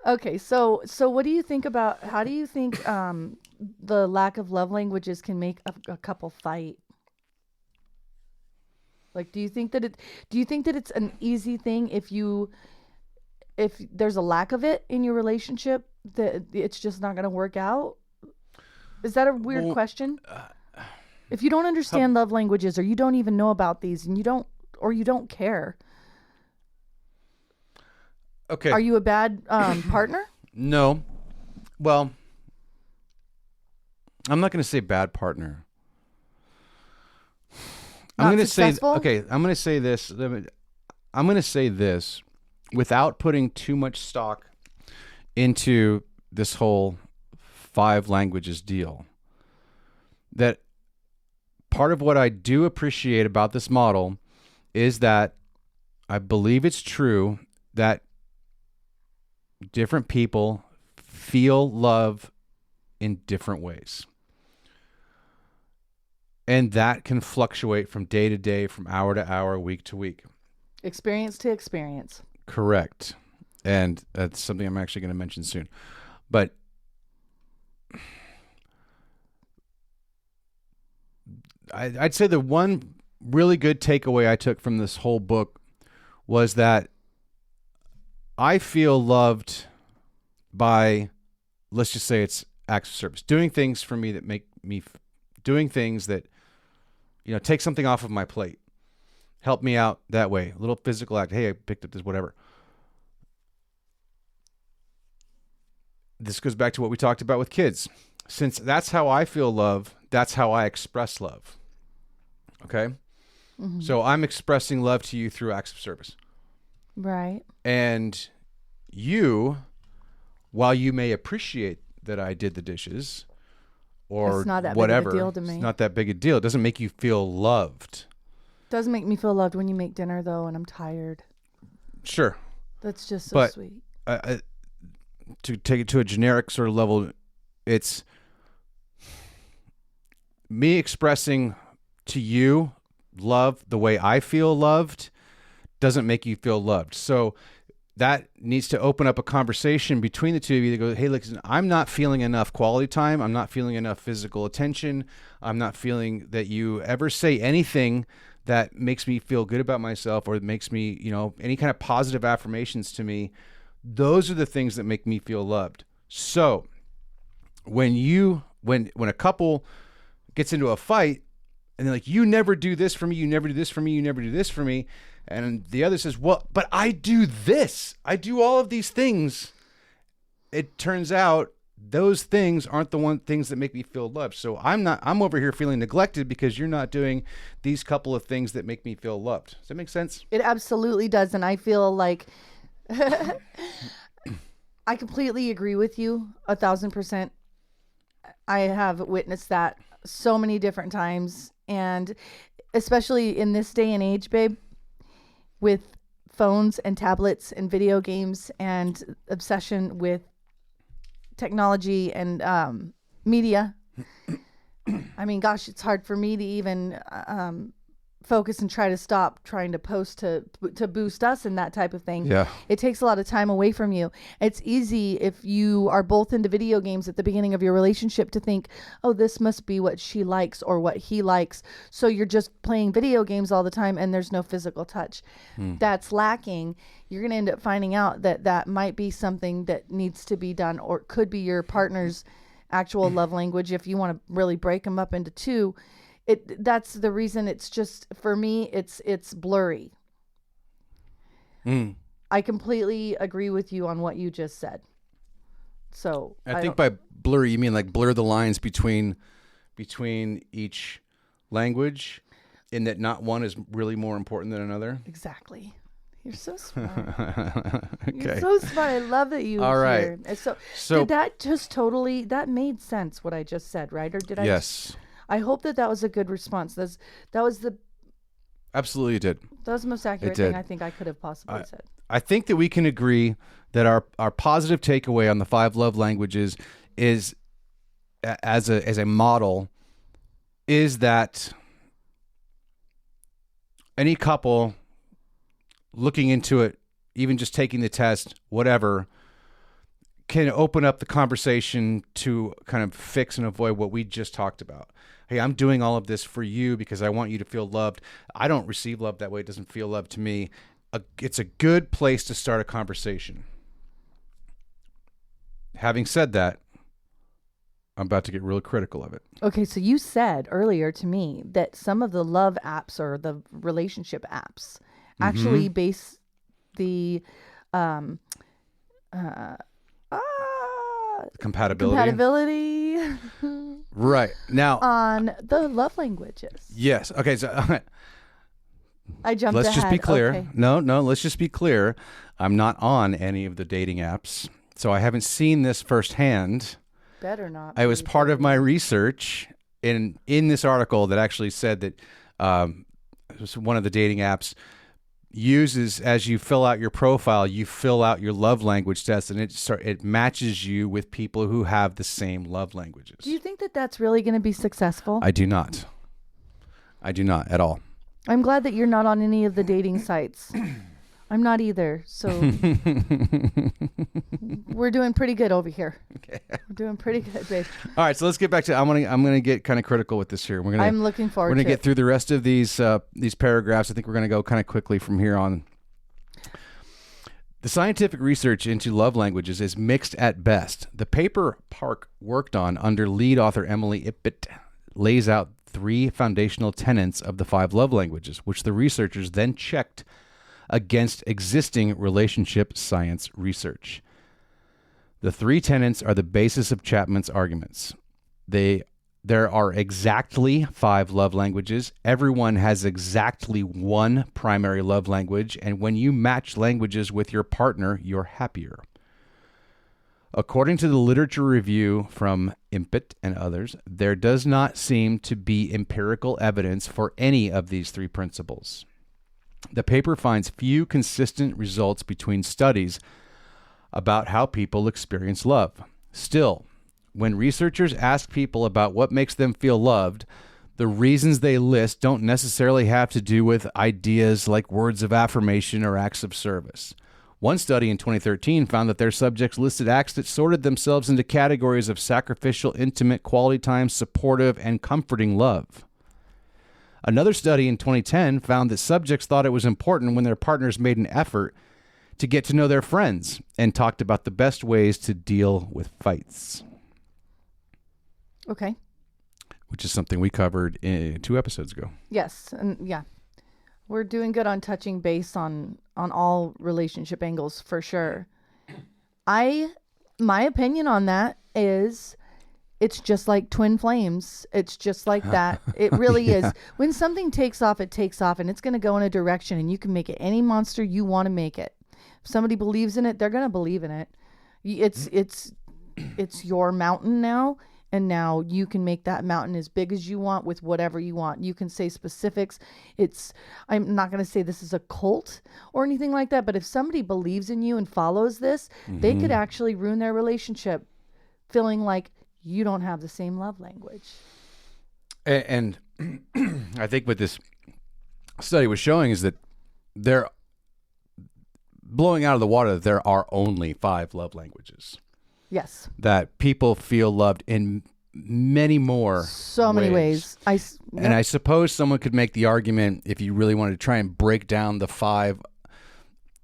Okay, so what do you think about, how do you think the lack of love languages can make a couple fight? Like, do you think that it's an easy thing if there's a lack of it in your relationship, that it's just not going to work out? Is that a weird question? If you don't understand love languages, or you don't even know about these, and you don't care. Okay. Are you a bad partner? No. Well, I'm not going to say bad partner. I'm going to say, okay, I'm going to say this. I'm going to say this without putting too much stock into this whole 5 languages deal. That part of what I do appreciate about this model is that I believe it's true that different people feel love in different ways. And that can fluctuate from day to day, from hour to hour, week to week. Experience to experience. Correct. And that's something I'm actually going to mention soon. But I'd say the one really good takeaway I took from this whole book was that I feel loved by, let's just say it's acts of service, doing things for me that make me, doing things that, take something off of my plate, help me out that way, a little physical act. Hey, I picked up this, whatever. This goes back to what we talked about with kids. Since that's how I feel love, that's how I express love. Okay? Mm-hmm. So I'm expressing love to you through acts of service. Right. And you, while you may appreciate that I did the dishes or it's not that whatever, big a deal to me. It's not that big a deal. It doesn't make you feel loved. It does make me feel loved when you make dinner, though, and I'm tired. Sure. That's just so sweet. To take it to a generic sort of level, it's me expressing to you love the way I feel loved doesn't make you feel loved. So that needs to open up a conversation between the two of you that go, hey, listen, I'm not feeling enough quality time. I'm not feeling enough physical attention. I'm not feeling that you ever say anything that makes me feel good about myself or makes me, any kind of positive affirmations to me. Those are the things that make me feel loved. So when a couple gets into a fight and they're like, you never do this for me, you never do this for me, you never do this for me, and the other says, well, but I do this. I do all of these things. It turns out those things aren't the things that make me feel loved. So I'm over here feeling neglected because you're not doing these couple of things that make me feel loved. Does that make sense? It absolutely does. And I feel like I completely agree with you 1,000%. I have witnessed that so many different times. And especially in this day and age, babe, with phones and tablets and video games and obsession with technology and media. I mean, gosh, it's hard for me to even focus and try to stop trying to post to boost us and that type of thing. Yeah. It takes a lot of time away from you. It's easy if you are both into video games at the beginning of your relationship to think, oh, this must be what she likes or what he likes. So you're just playing video games all the time and there's no physical touch. That's lacking. You're going to end up finding out that might be something that needs to be done or could be your partner's actual love language if you want to really break them up into two. That's the reason. It's just, for me, it's blurry. I completely agree with you on what you just said. So I think by blurry you mean like blur the lines between each language, in that not one is really more important than another. Exactly. You're so smart. Okay. You're so smart. I love that you. All right. Here. And so did that just totally? That made sense. What I just said, right? Or did I? Yes. I hope that was a good response. That was the. Absolutely, it did. That was the most accurate thing I think I could have possibly said. I think that we can agree that our positive takeaway on the 5 love languages is, as a model, is that any couple looking into it, even just taking the test, whatever, can open up the conversation to kind of fix and avoid what we just talked about. Hey, I'm doing all of this for you because I want you to feel loved. I don't receive love that way. It doesn't feel love to me. It's a good place to start a conversation. Having said that, I'm about to get real critical of it. Okay, so you said earlier to me that some of the love apps or the relationship apps actually base the compatibility right now on the love languages. Yes. Okay. So I jumped let's ahead. just be clear. Okay. No. Let's just be clear. I'm not on any of the dating apps, so I haven't seen this firsthand. Better not. I was part of my research in this article that actually said that one of the dating apps uses, as you fill out your profile, you fill out your love language test, and it matches you with people who have the same love languages. Do you think that that's really going to be successful? I do not at all. I'm glad that you're not on any of the dating sites. I'm not either. So we're doing pretty good over here. Okay. We're doing pretty good, babe. All right, so let's get back to I'm gonna get kind of critical with this here. I'm looking forward to it. We're gonna get through the rest of these paragraphs. I think we're gonna go kind of quickly from here on. The scientific research into love languages is mixed at best. The paper Park worked on under lead author Emily Ippett lays out 3 foundational tenets of the 5 love languages, which the researchers then checked against existing relationship science research. The 3 tenets are the basis of Chapman's arguments. There are exactly 5 love languages. Everyone has exactly one primary love language, and when you match languages with your partner, you're happier. According to the literature review from Impet and others, there does not seem to be empirical evidence for any of these 3 principles. The paper finds few consistent results between studies about how people experience love. Still, When researchers ask people about what makes them feel loved, the reasons they list don't necessarily have to do with ideas like words of affirmation or acts of service. One study in 2013 found that their subjects listed acts that sorted themselves into categories of sacrificial, intimate, quality time, supportive, and comforting love. Another study in 2010 found that subjects thought it was important when their partners made an effort to get to know their friends and talked about the best ways to deal with fights. Okay. Which is something we covered 2 episodes ago. Yes, and yeah, we're doing good on touching base on all relationship angles for sure. My opinion on that is it's just like twin flames. It's just like that. It really is. When something takes off, it takes off, and it's going to go in a direction, and you can make it any monster you want to make it. If somebody believes in it, they're going to believe in it. It's your mountain now. And now you can make that mountain as big as you want with whatever you want. You can say specifics. I'm not going to say this is a cult or anything like that, but if somebody believes in you and follows this, they could actually ruin their relationship feeling like you don't have the same love language. And I think what this study was showing is that they're blowing out of the water that there are only 5 love languages. Yes. That people feel loved in many more many ways. And I suppose someone could make the argument, if you really wanted to try and break down the 5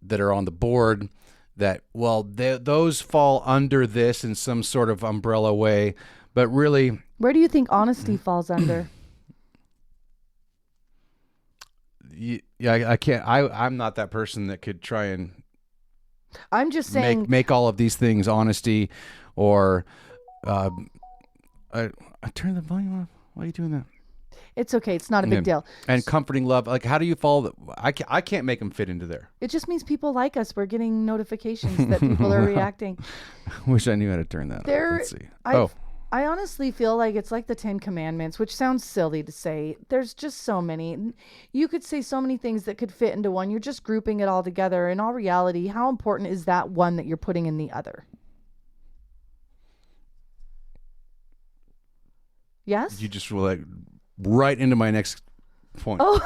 that are on the board, that, well, those fall under this in some sort of umbrella way. But really... Where do you think honesty falls under? Yeah, I can't... I'm not that person that could try and... I'm just saying... Make all of these things honesty, or... I turn the volume off. Why are you doing that? It's okay. It's not a big deal. And comforting love. Like, how do you follow... I can't make them fit into there. It just means people like us. We're getting notifications that people are reacting. I wish I knew how to turn that off. Let's see. I honestly feel like it's like the 10 Commandments, which sounds silly to say. There's just so many. You could say so many things that could fit into one. You're just grouping it all together. In all reality, how important is that one that you're putting in the other? Yes? You just were like right into my next point. Oh,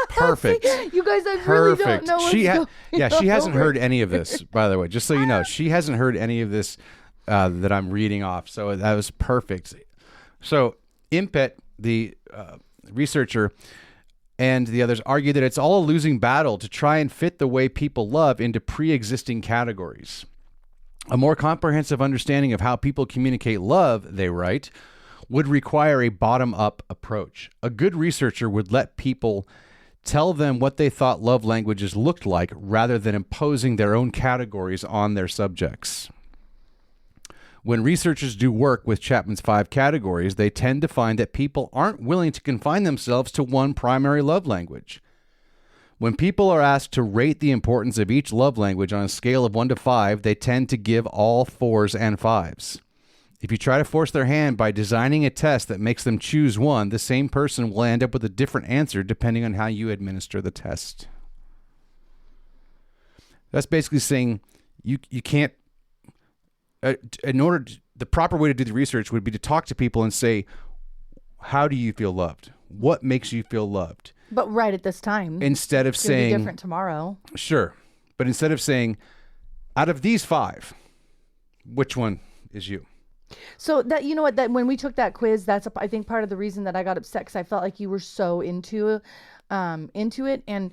perfect. You guys, I really don't know what's going on. She hasn't heard any of this, by the way, just so you know. She hasn't heard any of this that I'm reading off. So that was perfect. So Impet, the researcher, and the others argue that it's all a losing battle to try and fit the way people love into pre-existing categories. A more comprehensive understanding of how people communicate love, they write, would require a bottom-up approach. A good researcher would let people tell them what they thought love languages looked like rather than imposing their own categories on their subjects. When researchers do work with Chapman's 5 categories, they tend to find that people aren't willing to confine themselves to one primary love language. When people are asked to rate the importance of each love language on a scale of 1 to 5, they tend to give all 4s and 5s. If you try to force their hand by designing a test that makes them choose one, the same person will end up with a different answer depending on how you administer the test. That's basically saying you can't... the proper way to do the research would be to talk to people and say, how do you feel loved? What makes you feel loved? But right at this time. Instead of saying... It'll be different tomorrow. Sure. But instead of saying, out of these 5, which one is you? So that, you know what, that when we took that quiz, that's I think part of the reason that I got upset, because I felt like you were so into it, and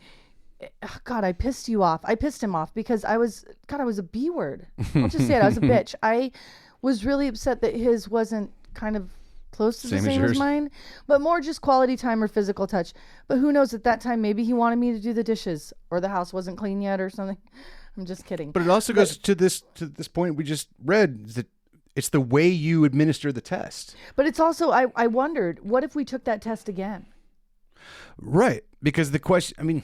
God, I pissed you off. I pissed him off because I was a B word. I'll just say it. I was a bitch. I was really upset that his wasn't kind of close to the same as mine, but more just quality time or physical touch. But who knows, at that time, maybe he wanted me to do the dishes, or the house wasn't clean yet or something. I'm just kidding. But it also goes to this point we just read, that it's the way you administer the test. But it's also, I wondered, what if we took that test again? Right. Because the question, I mean,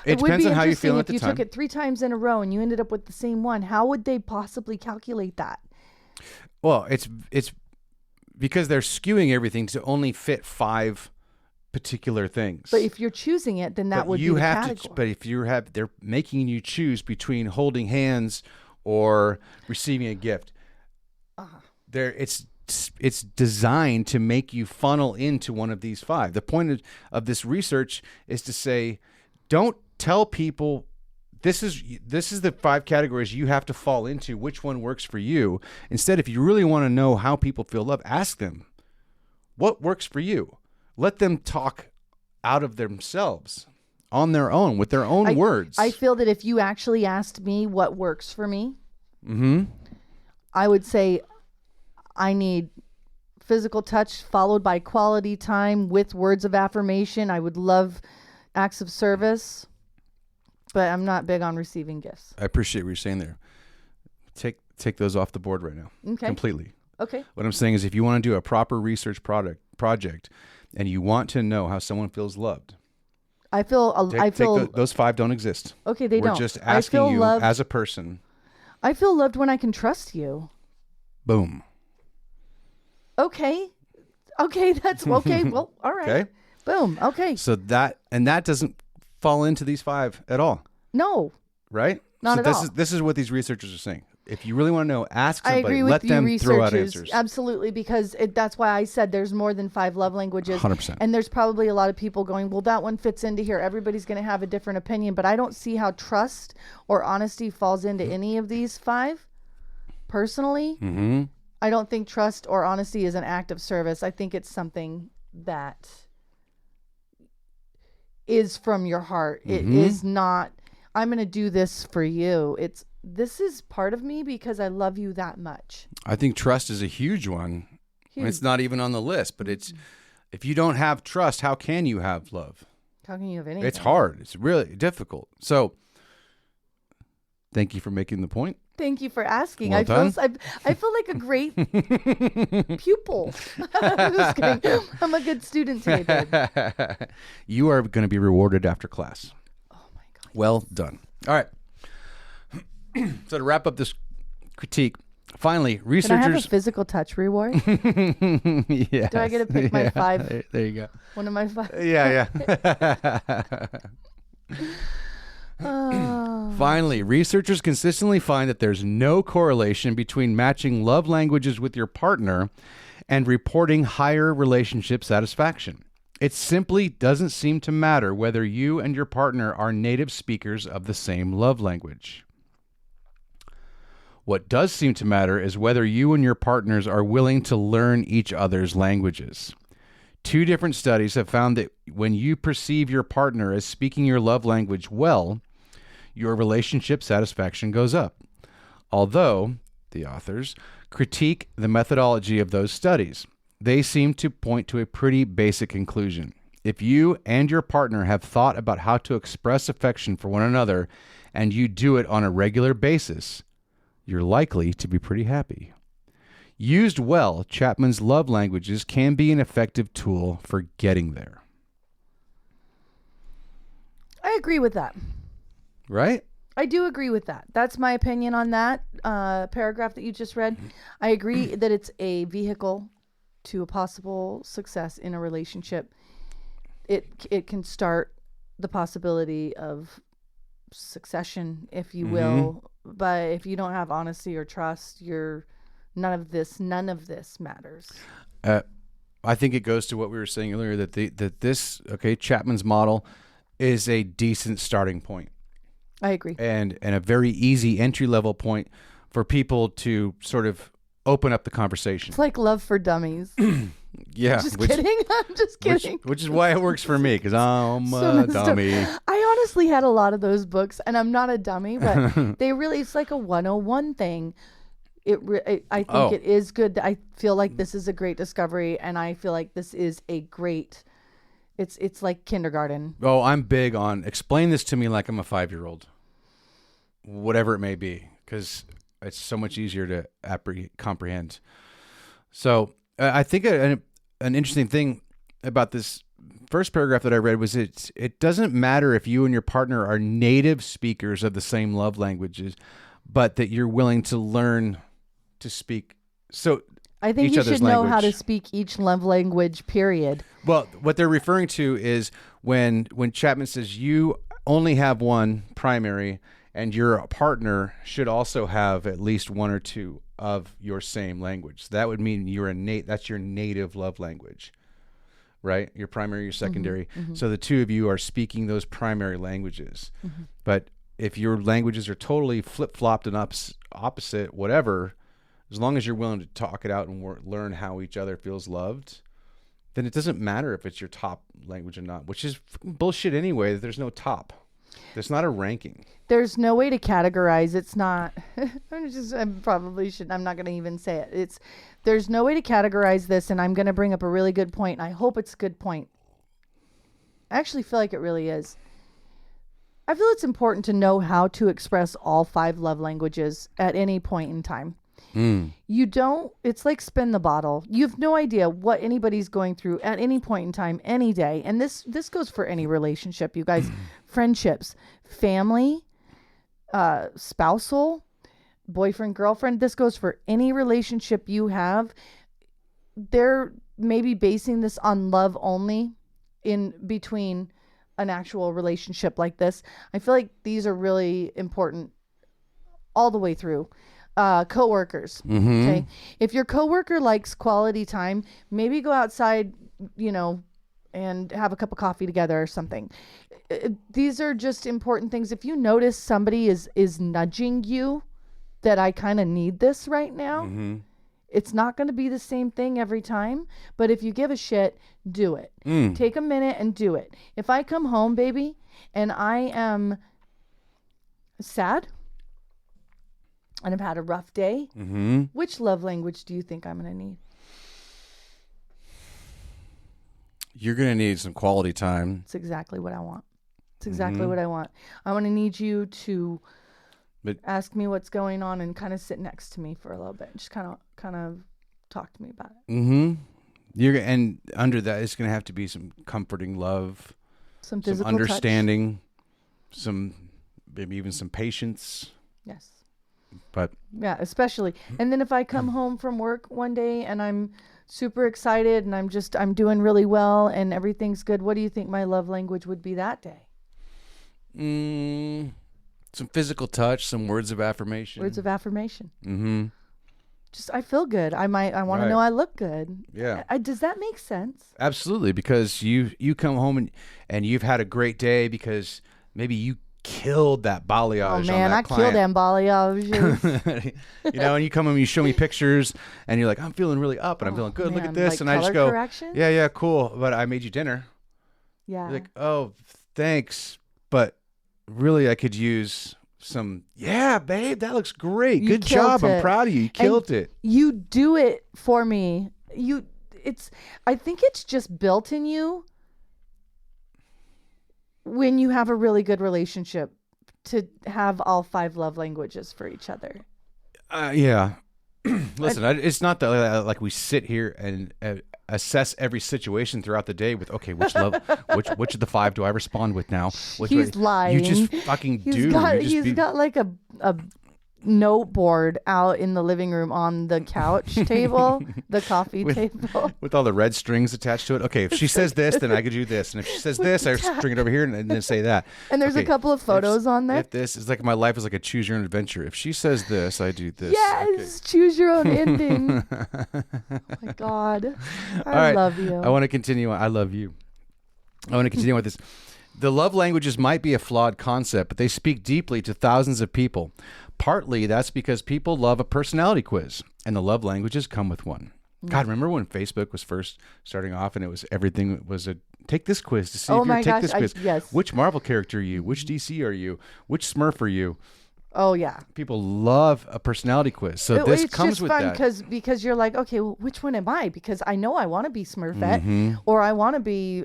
it depends on how you feel at the time. If you took it 3 times in a row and you ended up with the same one, how would they possibly calculate that? Well, it's because they're skewing everything to only fit 5 particular things. But if you're choosing it, then that would be the category. But if they're making you choose between holding hands or receiving a gift. it's designed to make you funnel into one of these 5. The point of this research is to say, don't tell people this is the 5 categories you have to fall into, which one works for you. Instead, if you really want to know how people feel love, ask them what works for you. Let them talk out of themselves on their own with their own words. I feel that if you actually asked me what works for me, mm-hmm. I would say I need physical touch followed by quality time with words of affirmation. I would love acts of service, but I'm not big on receiving gifts. I appreciate what you're saying there. Take those off the board right now. Okay. Completely. Okay. What I'm saying is, if you want to do a proper research project and you want to know how someone feels loved, I feel those 5 don't exist. Okay, they We're don't. just asking you as a person. I feel loved when I can trust you. Boom. Okay, that's okay. Well, all right. Okay. Boom. Okay. So that doesn't fall into these 5 at all. No. Right? Not at all. This is what these researchers are saying. If you really want to know, ask somebody. I agree with let you, them researchers. throw out answers. Absolutely, because that's why I said there's more than 5 love languages. 100%. And there's probably a lot of people going, well, that one fits into here. Everybody's going to have a different opinion, but I don't see how trust or honesty falls into any of these 5. Personally, mm-hmm. I don't think trust or honesty is an act of service. I think it's something that is from your heart. Mm-hmm. It is not, I'm going to do this for you. This is part of me because I love you that much. I think trust is a huge one. Huge. It's not even on the list, but if you don't have trust, how can you have love? How can you have anything? It's hard. It's really difficult. So thank you for making the point. Thank you for asking. Well done. I feel like a great pupil. I'm just kidding. I'm a good student today, babe. You are going to be rewarded after class. Oh my God. Well done. All right. So to wrap up this critique, finally, researchers. Can I have a physical touch reward? Yes. Do I get to pick my 5? There you go. One of my 5. Yeah. Oh. Finally, researchers consistently find that there's no correlation between matching love languages with your partner and reporting higher relationship satisfaction. It simply doesn't seem to matter whether you and your partner are native speakers of the same love language. What does seem to matter is whether you and your partners are willing to learn each other's languages. 2 different studies have found that when you perceive your partner as speaking your love language well, your relationship satisfaction goes up. Although, the authors critique the methodology of those studies, they seem to point to a pretty basic conclusion. If you and your partner have thought about how to express affection for one another and you do it on a regular basis, you're likely to be pretty happy. Used well, Chapman's love languages can be an effective tool for getting there. I agree with that. Right? I do agree with that. That's my opinion on that paragraph that you just read. I agree that it's a vehicle to a possible success in a relationship. It can start the possibility of succession, if you will. But if you don't have honesty or trust, none of this matters. I think it goes to what we were saying earlier, that Chapman's model is a decent starting point. I agree. And a very easy entry level point for people to sort of open up the conversation. It's like Love for Dummies. Yeah. Just kidding. I'm just kidding. Which is why it works for me, because I'm a dummy. I honestly had a lot of those books, and I'm not a dummy, but it's like a 101 thing. I think it is good. I feel like this is a great discovery, and I feel like this is a great, it's like kindergarten. Oh, I'm big on explain this to me like I'm a 5-year-old, whatever it may be, because it's so much easier to comprehend. So I think an interesting thing about this first paragraph that I read was it doesn't matter if you and your partner are native speakers of the same love languages, but that you're willing to learn to speak. So I think you should know how to speak each love language, period. Well, what they're referring to is when Chapman says you only have one primary And your partner should also have at least one or two of your same language. So that would mean that's your native love language, right? Your primary, your secondary. So the two of you are speaking those primary languages. But if your languages are totally flip-flopped and opposite, whatever, as long as you're willing to talk it out and learn how each other feels loved, then it doesn't matter if it's your top language or not, which is bullshit anyway. There's no top. There's not a ranking. There's no way to categorize. It's not. I'm not going to even say it. There's no way to categorize this, and I'm going to bring up a really good point, and I hope it's a good point. I actually feel like it really is. I feel it's important to know how to express all 5 love languages at any point in time. You don't, it's like spin the bottle. You have no idea what anybody's going through at any point in time, any day. And this goes for any relationship, you guys. Friendships, family, spousal, boyfriend, girlfriend. This goes for any relationship you have. They're maybe basing this on love only in between an actual relationship like this. I feel like these are really important all the way through. Coworkers. Okay. If your coworker likes quality time, maybe go outside, and have a cup of coffee together or something. These are just important things. If you notice somebody is nudging you that I kind of need this right now, it's not going to be the same thing every time. But if you give a shit, do it. Take a minute and do it. If I come home, baby, and I am sad, and I've had a rough day, which love language do you think I'm going to need? You're going to need some quality time. It's exactly what I want. It's exactly what I want. I want to need you to ask me what's going on and kind of sit next to me for a little bit. Just kind of talk to me about it. And under that, it's going to have to be some comforting love, some physical some understanding, maybe even some patience. Yes. But yeah, especially. And then if I come home from work one day and I'm super excited and I'm doing really well and everything's good, what do you think my love language would be that day? Some physical touch, some words of affirmation. Words of affirmation. Just I feel good. I want to know I look good. Yeah. Does that make sense? Absolutely, because you come home and you've had a great day because maybe you killed that balayage. Oh man, I killed them balayage. And you come home and you show me pictures and you're like, I'm feeling really up and I'm feeling good. Man. Look at this. Like and I just go, correction? Yeah, cool. But I made you dinner. Yeah. You're like, oh, thanks. But really I could use some, yeah, babe, that looks great. Good job. I'm proud of you. You killed it. You do it for me. I think it's just built in you when you have a really good relationship to have all 5 love languages for each other. Yeah. Listen, it's not that like we sit here and assess every situation throughout the day with, okay, which of the 5 do I respond with now? He's lying. You just fucking do. He's got like a note board out in the living room on the couch table, the coffee table. With all the red strings attached to it. Okay, if she says this, then I could do this. And if she says this, I string it over here and then say that. And there's a couple of photos on there. If this is like my life is like a choose your own adventure. If she says this, I do this. Yes, choose your own ending. Oh my God. I love you. I want to continue. I love you. I want to continue with this. The love languages might be a flawed concept, but they speak deeply to thousands of people. Partly that's because people love a personality quiz, and the love languages come with one. God, remember when Facebook was first starting off and everything was take this quiz to see if you're take this quiz. Yes. Which Marvel character are you? Which DC are you? Which Smurf are you? Oh yeah. People love a personality quiz. So this comes with that. It's just fun because you're like, okay, well, which one am I? Because I know I want to be Smurfette or I want to be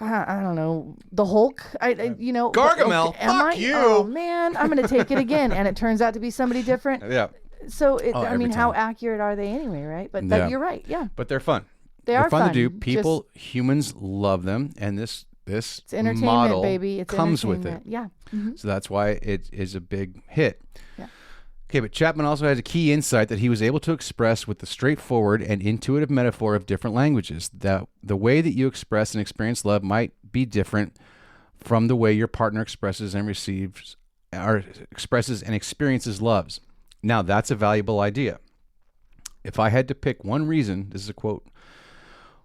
I don't know, the Hulk. Gargamel. Okay, fuck you. Oh man, I'm gonna take it again, and it turns out to be somebody different. Yeah. So how accurate are they anyway, right? But you're right. Yeah. But they're fun. They're fun to do. Humans love them, and this it's entertainment, model baby. It's comes with it. Yeah. So that's why it is a big hit. Yeah. Okay, but Chapman also has a key insight that he was able to express with the straightforward and intuitive metaphor of different languages. That the way that you express and experience love might be different, from the way your partner expresses and receives, or expresses and experiences loves. Now, that's a valuable idea. If I had to pick one reason, this is a quote,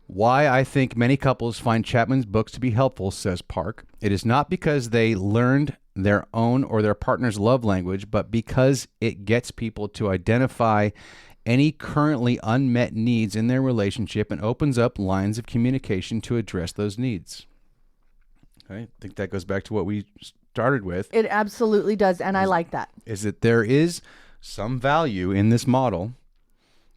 why I think many couples find Chapman's books to be helpful, says Park, it is not because they learned their own or their partner's love language, but because it gets people to identify any currently unmet needs in their relationship and opens up lines of communication to address those needs. Okay? I think that goes back to what we started with. It absolutely does, and I like that. Is that there is some value in this model,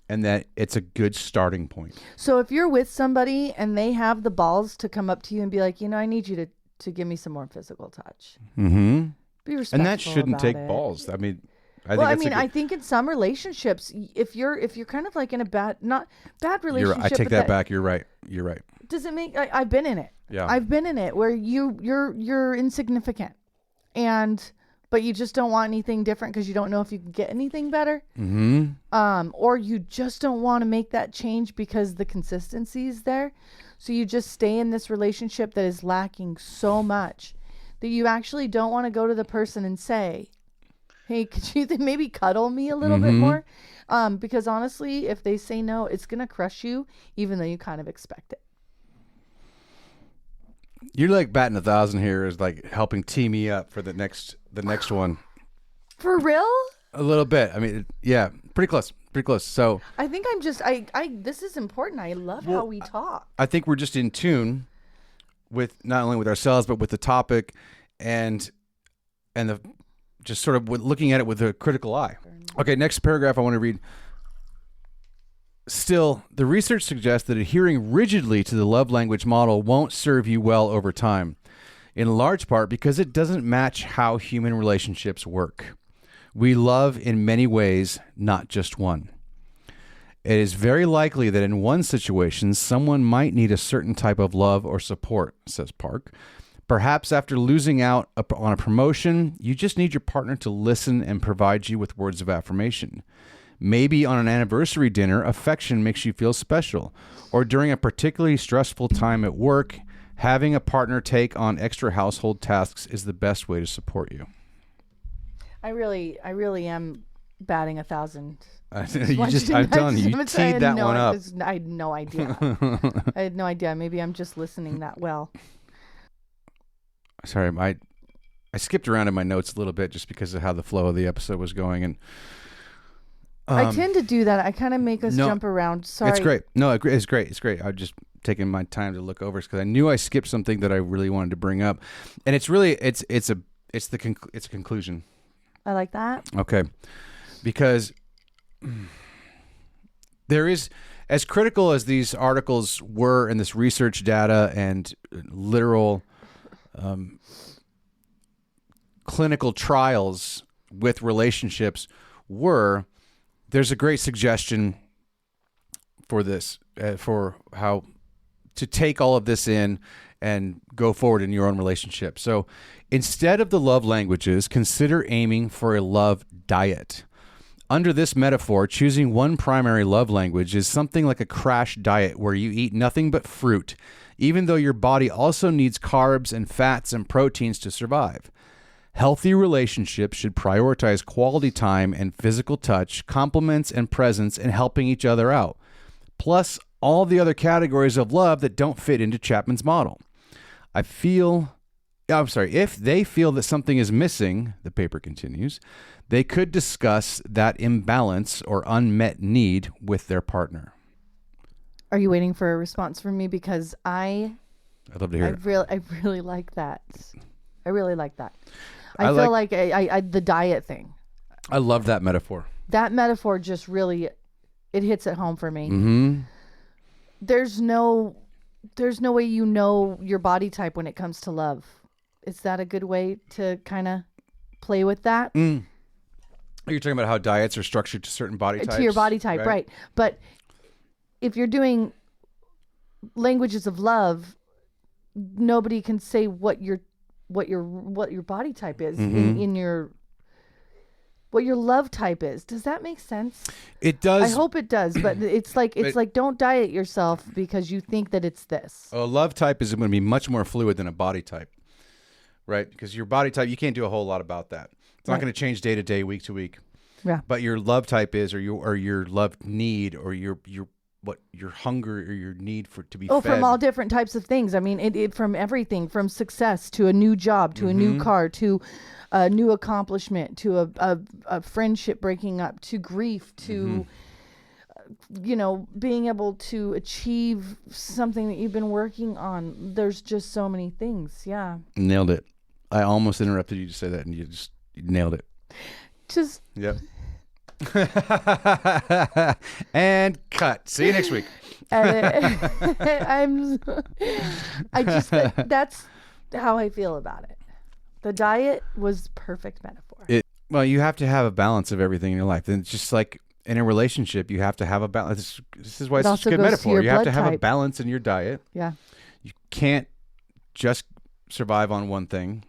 and that it's a good starting point. So if you're with somebody and they have the balls to come up to you and be like, I need you to give me some more physical touch. Mm-hmm. Be respectful And that shouldn't about take it. balls. I mean, I think in some relationships, if you're kind of like in a not bad relationship, I take that back. You're right. Does it make? I've been in it. Yeah. I've been in it where you're insignificant, but you just don't want anything different because you don't know if you can get anything better. Mm-hmm. Or you just don't want to make that change because the consistency is there. So you just stay in this relationship that is lacking so much that you actually don't want to go to the person and say, hey, could you maybe cuddle me a little bit more? Because honestly, if they say no, it's going to crush you, even though you kind of expect it. You're like batting 1,000 here, is like helping tee me up for the next one. For real? A little bit. I mean, yeah, pretty close. So I think I'm just this is important. I love how we talk. I think we're just in tune with not only with ourselves but with the topic, and the just sort of looking at it with a critical eye. Okay, next paragraph I want to read. Still, the research suggests that adhering rigidly to the love language model won't serve you well over time, in large part because it doesn't match how human relationships work. We love in many ways, not just one. It is very likely that in one situation, someone might need a certain type of love or support, says Park. Perhaps after losing out on a promotion, you just need your partner to listen and provide you with words of affirmation. Maybe on an anniversary dinner, affection makes you feel special. Or during a particularly stressful time at work, having a partner take on extra household tasks is the best way to support you. I really am batting 1,000. I'm telling you, you teed that one up. I had no idea. I had no idea. Maybe I'm just listening that well. Sorry, I skipped around in my notes a little bit just because of how the flow of the episode was going, and I tend to do that. I kind of make us jump around. Sorry. It's great. No, it's great. It's great. I'm just taking my time to look over because I knew I skipped something that I really wanted to bring up, and it's really it's a conclusion. I like that. Okay, because there is, as critical as these articles were in this research data and literal clinical trials with relationships were, there's a great suggestion for this, for how to take all of this in and go forward in your own relationship. So instead of the love languages, consider aiming for a love diet. Under this metaphor, choosing one primary love language is something like a crash diet where you eat nothing but fruit, even though your body also needs carbs and fats and proteins to survive. Healthy relationships should prioritize quality time and physical touch, compliments and presence, and helping each other out, plus all the other categories of love that don't fit into Chapman's model. If they feel that something is missing, the paper continues, they could discuss that imbalance or unmet need with their partner. Are you waiting for a response from me? Because I'd love to hear it. I really like that. I really like that. I feel like the diet thing. I love that metaphor. That metaphor just really, it hits it home for me. Mm-hmm. There's no way you know your body type when it comes to love. Is that a good way to kind of play with that? You're talking about how diets are structured to certain body types? To your body type, right. But if you're doing languages of love, nobody can say what your body type is in your what your love type is. Does that make sense? It does. I hope it does, but it's like don't diet yourself because you think that it's this. A love type is going to be much more fluid than a body type. right? Because your body type, you can't do a whole lot about that. It's not going to change day to day, week to week. Yeah. But your love type is, or your love need, or your hunger or your need for to be fed. From all different types of things. I mean, it from everything from success to a new job to a new car to a new accomplishment to a friendship breaking up to grief to being able to achieve something that you've been working on. There's just so many things. Yeah. Nailed it. I almost interrupted you to say that, and you nailed it. Just. Yep. And cut. See you next week. That's how I feel about it. The diet was perfect metaphor. Well, you have to have a balance of everything in your life. And it's just like in a relationship, you have to have a balance. This is why it's such a good metaphor. You have to have a balance in your diet. Yeah. You can't just survive on one thing.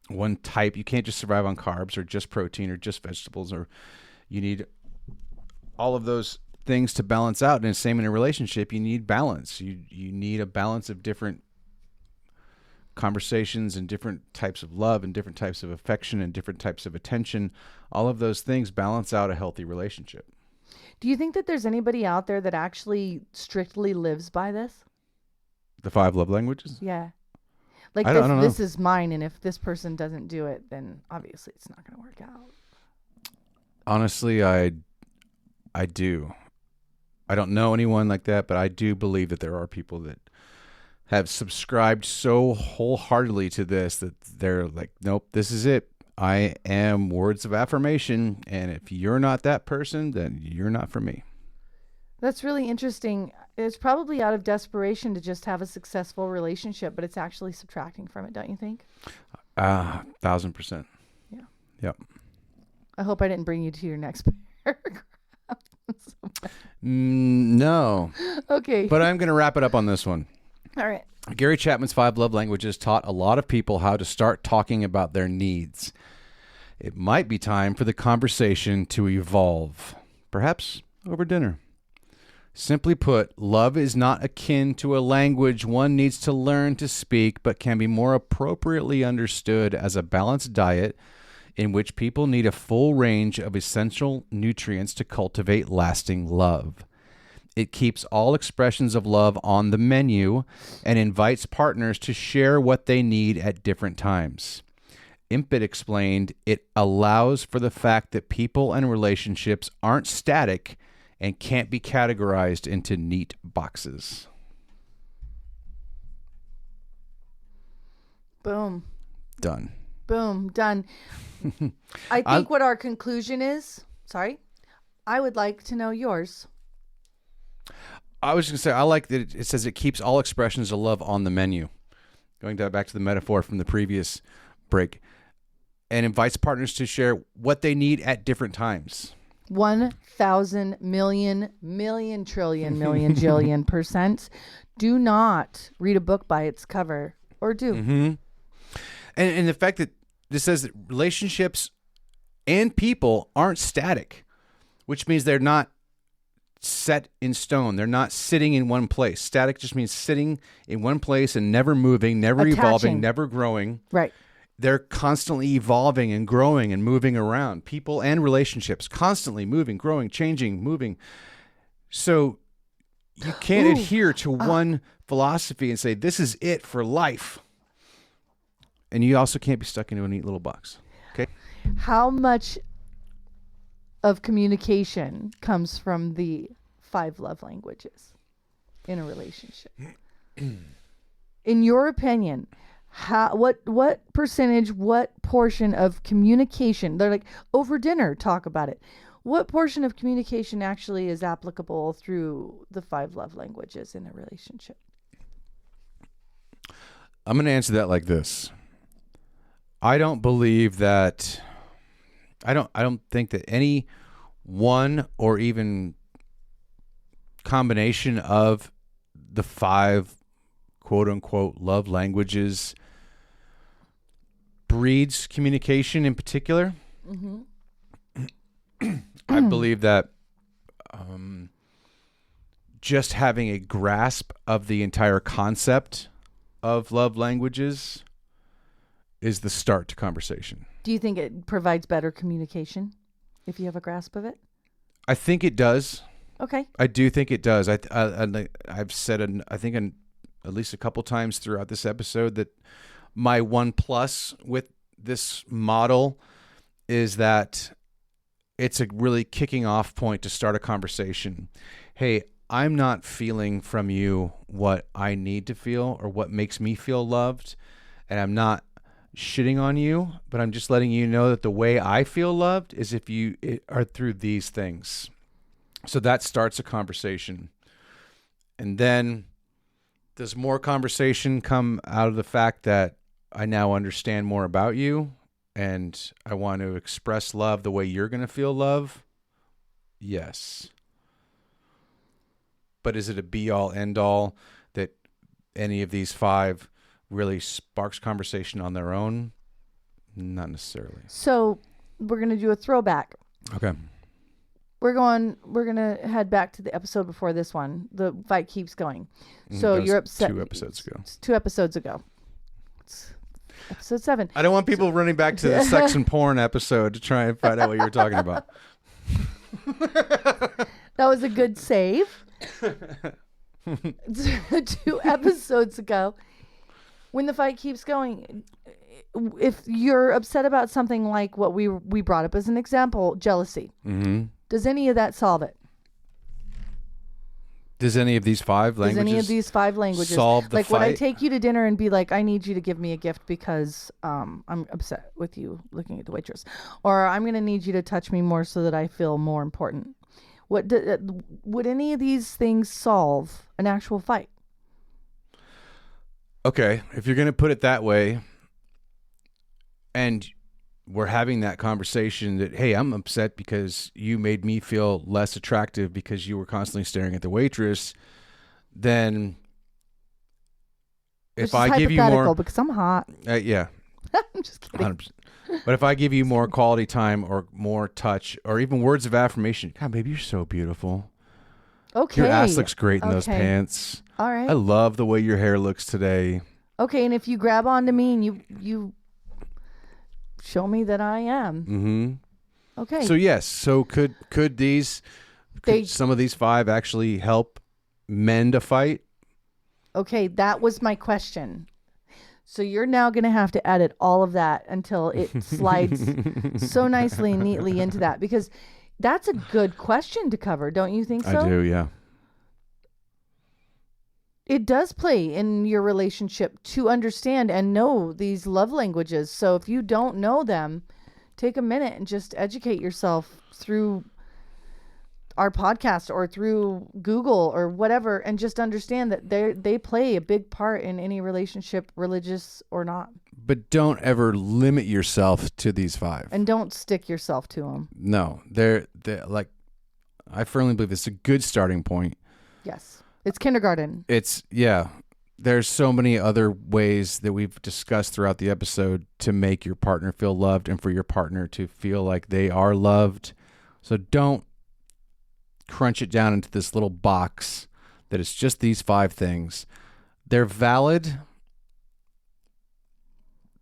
One type. You can't just survive on carbs or just protein or just vegetables, or you need all of those things to balance out. And the same in a relationship, you need balance. You need a balance of different conversations and different types of love and different types of affection and different types of attention. All of those things balance out a healthy relationship. Do you think that there's anybody out there that actually strictly lives by this? The 5 love languages? Yeah. Like I don't know. This is mine, and if this person doesn't do it, then obviously it's not going to work out. Honestly, I do. I don't know anyone like that, but I do believe that there are people that have subscribed so wholeheartedly to this that they're like, nope, this is it. I am words of affirmation, and if you're not that person, then you're not for me. That's really interesting. It's probably out of desperation to just have a successful relationship, but it's actually subtracting from it, don't you think? 1,000%. Yeah. Yep. I hope I didn't bring you to your next paragraph. No. Okay. But I'm going to wrap it up on this one. All right. Gary Chapman's 5 love languages taught a lot of people how to start talking about their needs. It might be time for the conversation to evolve, perhaps over dinner. Simply put, love is not akin to a language one needs to learn to speak, but can be more appropriately understood as a balanced diet in which people need a full range of essential nutrients to cultivate lasting love. It keeps all expressions of love on the menu and invites partners to share what they need at different times. Impet explained, it allows for the fact that people and relationships aren't static and can't be categorized into neat boxes. Boom. Done. Boom. Done. I think what our conclusion is, I would like to know yours. I was going to say, I like that it says it keeps all expressions of love on the menu. Going back to the metaphor from the previous break. And invites partners to share what they need at different times. 1,000 million trillion jillion %. Do not read a book by its cover, or do. Mm-hmm. And the fact that this says that relationships and people aren't static, which means they're not set in stone. They're not sitting in one place. Static just means sitting in one place and never moving, never evolving, never growing. Right. They're constantly evolving and growing and moving around. People and relationships constantly moving, growing, changing, moving. So you can't adhere to one philosophy and say, this is it for life. And you also can't be stuck into a neat little box. Okay. How much of communication comes from the 5 love languages in a relationship? In your opinion, what percentage, what portion of communication, they're like, over dinner, talk about it. What portion of communication actually is applicable through the 5 love languages in a relationship? I'm going to answer that like this. I don't believe that, I don't think that any one or even combination of the 5 quote unquote love languages breeds communication in particular. Mm-hmm. I believe that just having a grasp of the entire concept of love languages is the start to conversation. Do you think it provides better communication if you have a grasp of it? I think it does. Okay. I do think it does. I've said, I think at least a couple times throughout this episode that my one plus with this model is that it's a really kicking off point to start a conversation. Hey, I'm not feeling from you what I need to feel or what makes me feel loved, and I'm not shitting on you, but I'm just letting you know that the way I feel loved is if you are through these things. So that starts a conversation. And then does more conversation come out of the fact that I now understand more about you and I want to express love the way you're going to feel love? Yes. But is it a be-all, end-all that any of these 5 really sparks conversation on their own? Not necessarily. So we're going to do a throwback. Okay. We're going to head back to the episode before this one. The fight keeps going. So you're upset. 2 episodes ago. It's 2 episodes ago. It's episode 7. I don't want people running back to the sex and porn episode to try and find out what you were talking about. That was a good save. 2 episodes ago. When the fight keeps going, if you're upset about something like what we brought up as an example, jealousy, does any of that solve it? Does any of these 5 languages? Does any of these 5 languages solve the like fight? Would I take you to dinner and be like, I need you to give me a gift because I'm upset with you looking at the waitress, or I'm going to need you to touch me more so that I feel more important? Would any of these things solve an actual fight? Okay, if you're going to put it that way, and we're having that conversation that, hey, I'm upset because you made me feel less attractive because you were constantly staring at the waitress, then if I give you more, because I'm hot. Yeah, I'm just kidding. 100%. But if I give you more quality time or more touch or even words of affirmation, God, baby, you're so beautiful. Okay. Your ass looks great in those pants. All right. I love the way your hair looks today. Okay, and if you grab onto me and you show me that I am. Mm-hmm. Okay. So yes. So could some of these 5 actually help mend a fight? Okay, that was my question. So you're now going to have to edit all of that until it slides so nicely and neatly into that, because that's a good question to cover. Don't you think so? I do, yeah. It does play in your relationship to understand and know these love languages. So if you don't know them, take a minute and just educate yourself through our podcast or through Google or whatever, and just understand that they play a big part in any relationship, religious or not. But don't ever limit yourself to these 5. And don't stick yourself to them. No, they're like, I firmly believe it's a good starting point. Yes. It's kindergarten. There's so many other ways that we've discussed throughout the episode to make your partner feel loved and for your partner to feel like they are loved. So don't crunch it down into this little box that it's just these 5 things. They're valid,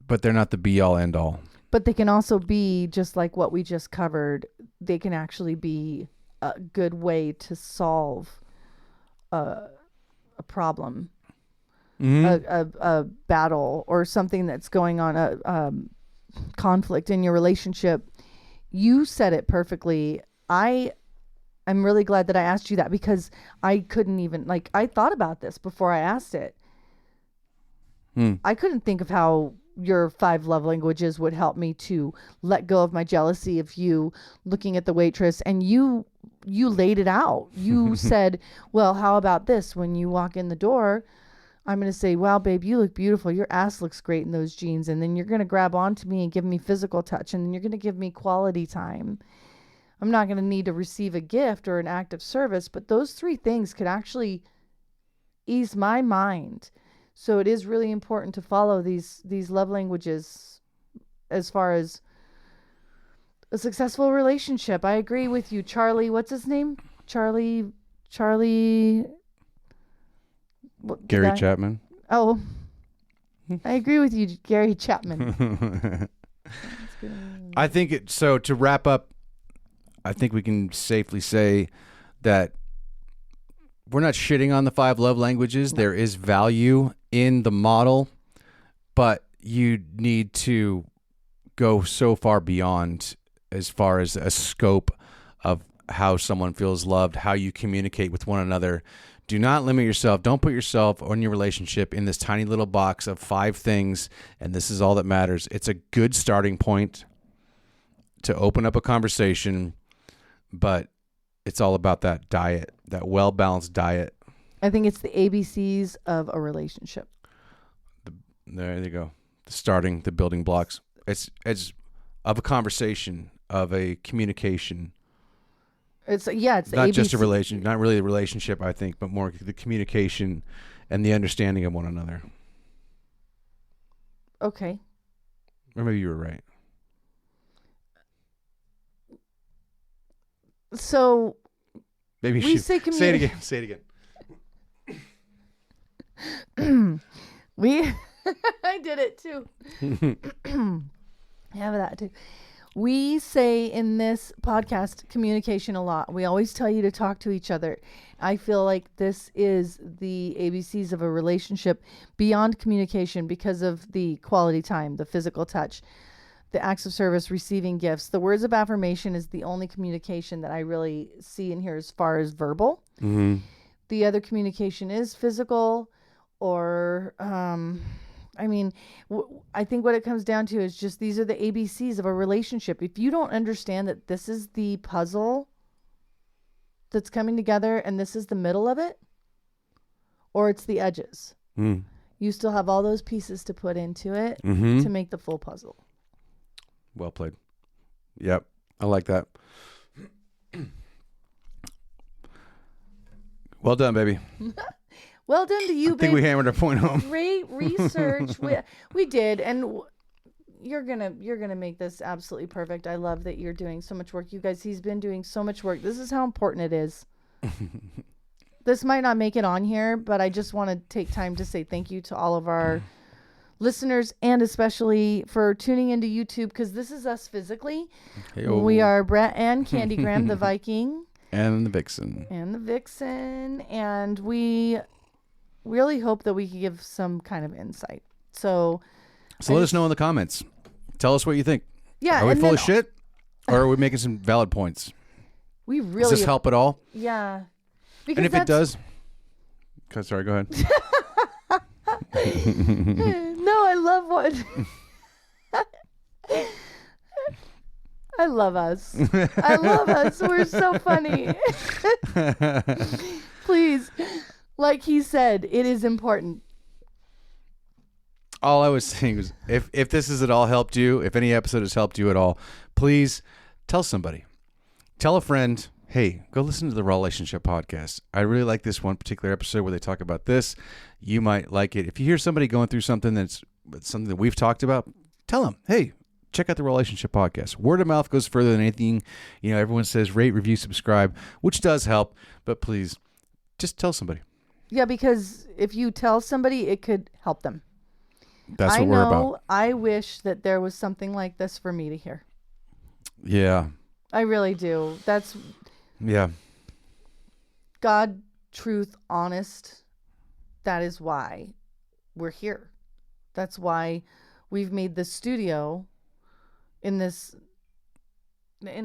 but they're not the be all end all. But they can also be, just like what we just covered, they can actually be a good way to solve a problem, a battle, or something that's going on, a conflict in your relationship. You said it perfectly. I'm really glad that I asked you that, because I couldn't even, I thought about this before I asked it. I couldn't think of how your 5 love languages would help me to let go of my jealousy of you looking at the waitress. And you laid it out. You said, well, how about this? When you walk in the door, I'm going to say, wow, babe, you look beautiful. Your ass looks great in those jeans. And then you're going to grab onto me and give me physical touch. And then you're going to give me quality time. I'm not going to need to receive a gift or an act of service, but those 3 things could actually ease my mind. So it is really important to follow these love languages as far as a successful relationship. I agree with you, Charlie. What's his name? Charlie. Gary Chapman. Oh, I agree with you, Gary Chapman. I think so to wrap up, I think we can safely say that we're not shitting on the 5 love languages. There is value in the model, but you need to go so far beyond as far as a scope of how someone feels loved, how you communicate with one another. Do not limit yourself. Don't put yourself or your relationship in this tiny little box of 5 things, and this is all that matters. It's a good starting point to open up a conversation, but it's all about that diet, that well-balanced diet. I think it's the ABCs of a relationship. There you go. The building blocks. It's of a conversation, of a communication. It's the not ABC. just a relation, not really a relationship, I think, but more the communication and the understanding of one another. Okay. Or maybe you were right. So Maybe we say say it again. Say it again. I did it too. I have that too. We say in this podcast communication a lot. We always tell you to talk to each other. I feel like this is the ABCs of a relationship beyond communication because of the quality time, the physical touch, the acts of service, receiving gifts. The words of affirmation is the only communication that I really see in here as far as verbal. Mm-hmm. The other communication is physical or I think what it comes down to is just these are the ABCs of a relationship. If you don't understand that this is the puzzle that's coming together and this is the middle of it, or it's the edges, you still have all those pieces to put into it to make the full puzzle. Well played. Yep. I like that. Well done, baby. Well done to you, I think we hammered our point home. Great research. we did, and you're gonna make this absolutely perfect. I love that you're doing so much work, you guys. He's been doing so much work. This is how important it is. This might not make it on here, but I just want to take time to say thank you to all of our listeners, and especially for tuning into YouTube, because this is us physically. Hey-o. We are Brett and Candy Graham, the Viking, and the Vixen, and we really hope that we can give some kind of insight. So let us know in the comments. Tell us what you think. Yeah, are we full of shit, or are we making some valid points? We really does this help at all? Yeah, and if it does, sorry, go ahead. No, I love what I love us. I love us. We're so funny. Please, like he said, it is important. All I was saying was, if this has at all helped you, if any episode has helped you at all, please tell somebody. Tell a friend, hey, go listen to the Raw Relationship podcast. I really like this one particular episode where they talk about this. You might like it. If you hear somebody going through something that's something that we've talked about, tell them, hey, check out the Raw Relationship podcast. Word of mouth goes further than anything. You know, everyone says rate, review, subscribe, which does help, but please just tell somebody. Yeah, because if you tell somebody, it could help them. That's what we're about. I wish that there was something like this for me to hear. Yeah. I really do. That's... Yeah. God, truth, honest. That is why we're here. That's why we've made this studio in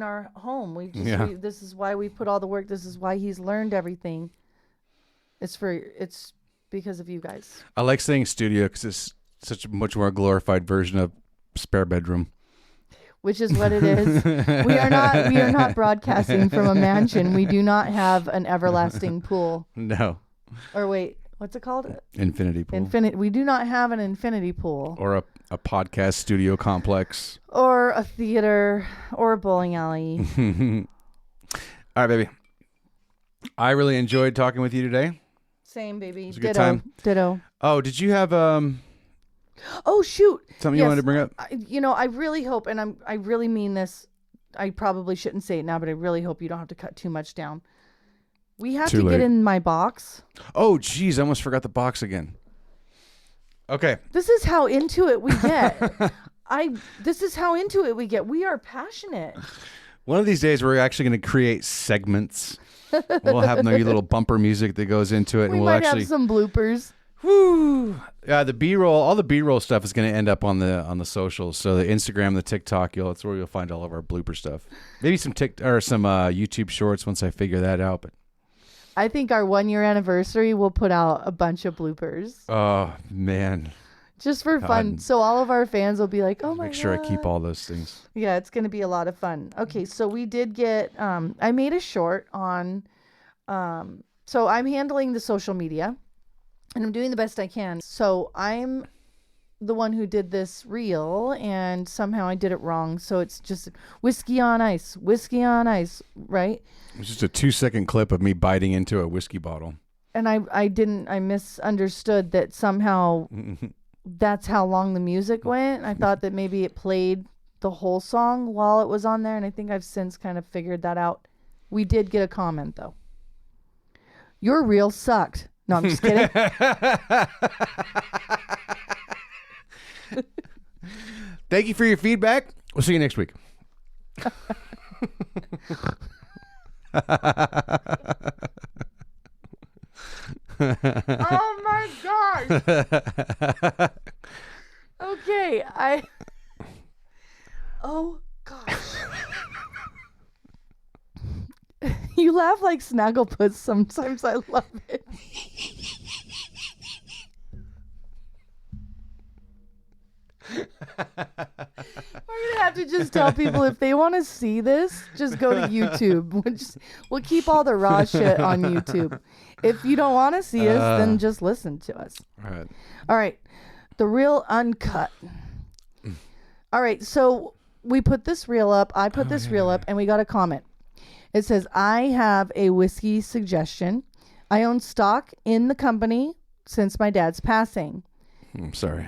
our home. This is why we put all the work. This is why he's learned everything. It's because of you guys. I like saying studio because it's such a much more glorified version of spare bedroom. Which is what it is. We are not broadcasting from a mansion. We do not have an everlasting pool. No. Or wait, what's it called? Infinity pool. We do not have an infinity pool. Or a podcast studio complex. Or a theater. Or a bowling alley. All right, baby. I really enjoyed talking with you today. Same, baby. It was a good time. Ditto. Oh, did you have Oh, shoot. something you wanted to bring up? I really hope, and I really mean this. I probably shouldn't say it now, but I really hope you don't have to cut too much down. We have to get in my box. Oh, geez. I almost forgot the box again. Okay. This is how into it we get. This is how into it we get. We are passionate. One of these days, we're actually going to create segments. We'll have maybe little bumper music that goes into it, We and we'll might actually have some bloopers. Woo! Yeah, the B-roll, all the B-roll stuff is going to end up on the socials. So the Instagram, the TikTok, that's where you'll find all of our blooper stuff. Maybe some YouTube shorts once I figure that out. But I think our 1-year anniversary, we'll put out a bunch of bloopers. Oh man, just for fun. So all of our fans will be like, "Oh my god!" Make sure I keep all those things. Yeah, it's going to be a lot of fun. Okay, so we did get. I made a short on. So I'm handling the social media, and I'm doing the best I can. So I'm the one who did this reel, and somehow I did it wrong. So it's just whiskey on ice, right? It's just a 2-second clip of me biting into a whiskey bottle. And I misunderstood that somehow that's how long the music went. I thought that maybe it played the whole song while it was on there, and I think I've since kind of figured that out. We did get a comment though. Your reel sucked. No, I'm just kidding. Thank you for your feedback. We'll see you next week. Oh my gosh. Okay, oh gosh. You laugh like Snagglepuss sometimes. I love it. We're gonna have to just tell people if they want to see this, just go to YouTube. We'll keep all the raw shit on YouTube. If you don't want to see us, then just listen to us. All right. The real uncut. All right. So we put this reel up. I put this reel up, and we got a comment. It says, "I have a whiskey suggestion. I own stock in the company since my dad's passing." I'm sorry.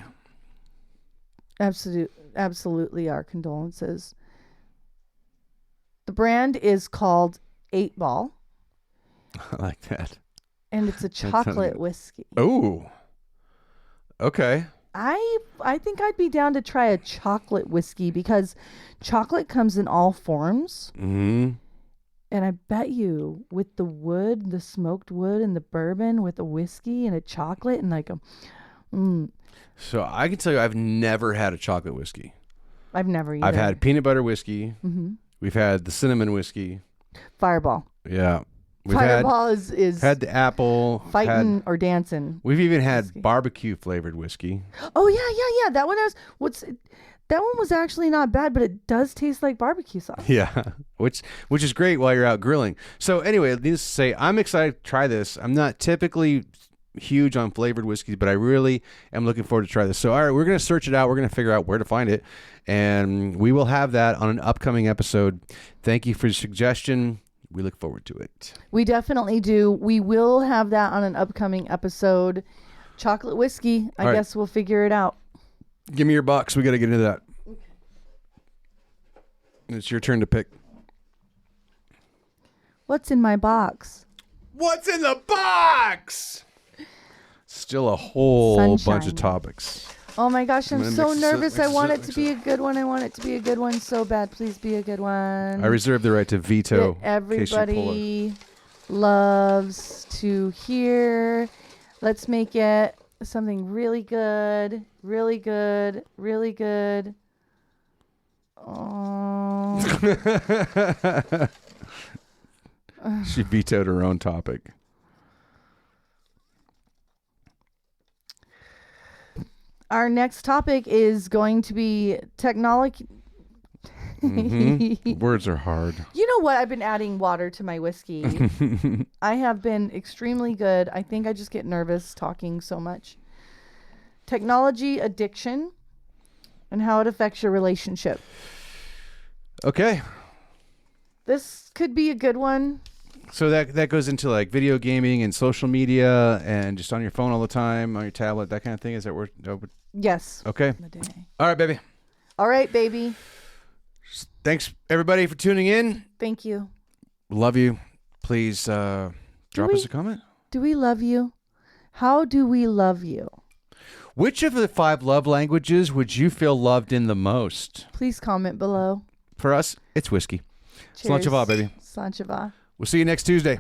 Absolutely our condolences. The brand is called 8 Ball. I like that. And it's a chocolate whiskey. Oh. Okay. I think I'd be down to try a chocolate whiskey because chocolate comes in all forms. Mm-hmm. And I bet you with the wood, the smoked wood and the bourbon with a whiskey and a chocolate and like a... So I can tell you I've never had a chocolate whiskey. I've never either. I've had peanut butter whiskey. Mm-hmm. We've had the cinnamon whiskey. Fireball. Yeah. Fireball is had the apple. Fighting or dancing. We've even had barbecue flavored whiskey. Oh, yeah. That one that one was actually not bad, but it does taste like barbecue sauce. Yeah, which is great while you're out grilling. So anyway, needless to say, I'm excited to try this. I'm not typically huge on flavored whiskeys, but I really am looking forward to try this. So all right, we're going to search it out. We're going to figure out where to find it, and we will have that on an upcoming episode. Thank you for the suggestion. We look forward to it. We definitely do. We will have that on an upcoming episode. Chocolate whiskey. I guess we'll figure it out. Give me your box. We got to get into that. Okay. It's your turn to pick. What's in my box? What's in the box? Still a whole bunch of topics. Oh my gosh, I'm so nervous. I want it to be a good one. I want it to be a good one so bad. Please be a good one. I reserve the right to veto. Everybody loves to hear. Let's make it something really good. Really good. Really good. Oh. She vetoed her own topic. Our next topic is going to be technology. Mm-hmm. Words are hard. You know what? I've been adding water to my whiskey. I have been extremely good. I think I just get nervous talking so much. Technology addiction and how it affects your relationship. Okay. This could be a good one. So that goes into like video gaming and social media and just on your phone all the time, on your tablet, that kind of thing. Is that where? Yes. Okay. All right, baby. All right, baby. Thanks, everybody, for tuning in. Thank you. Love you. Please drop us a comment. Do we love you? How do we love you? Which of the 5 love languages would you feel loved in the most? Please comment below. For us, it's whiskey. Cheers. Sláinte baby. Sláinte. We'll see you next Tuesday.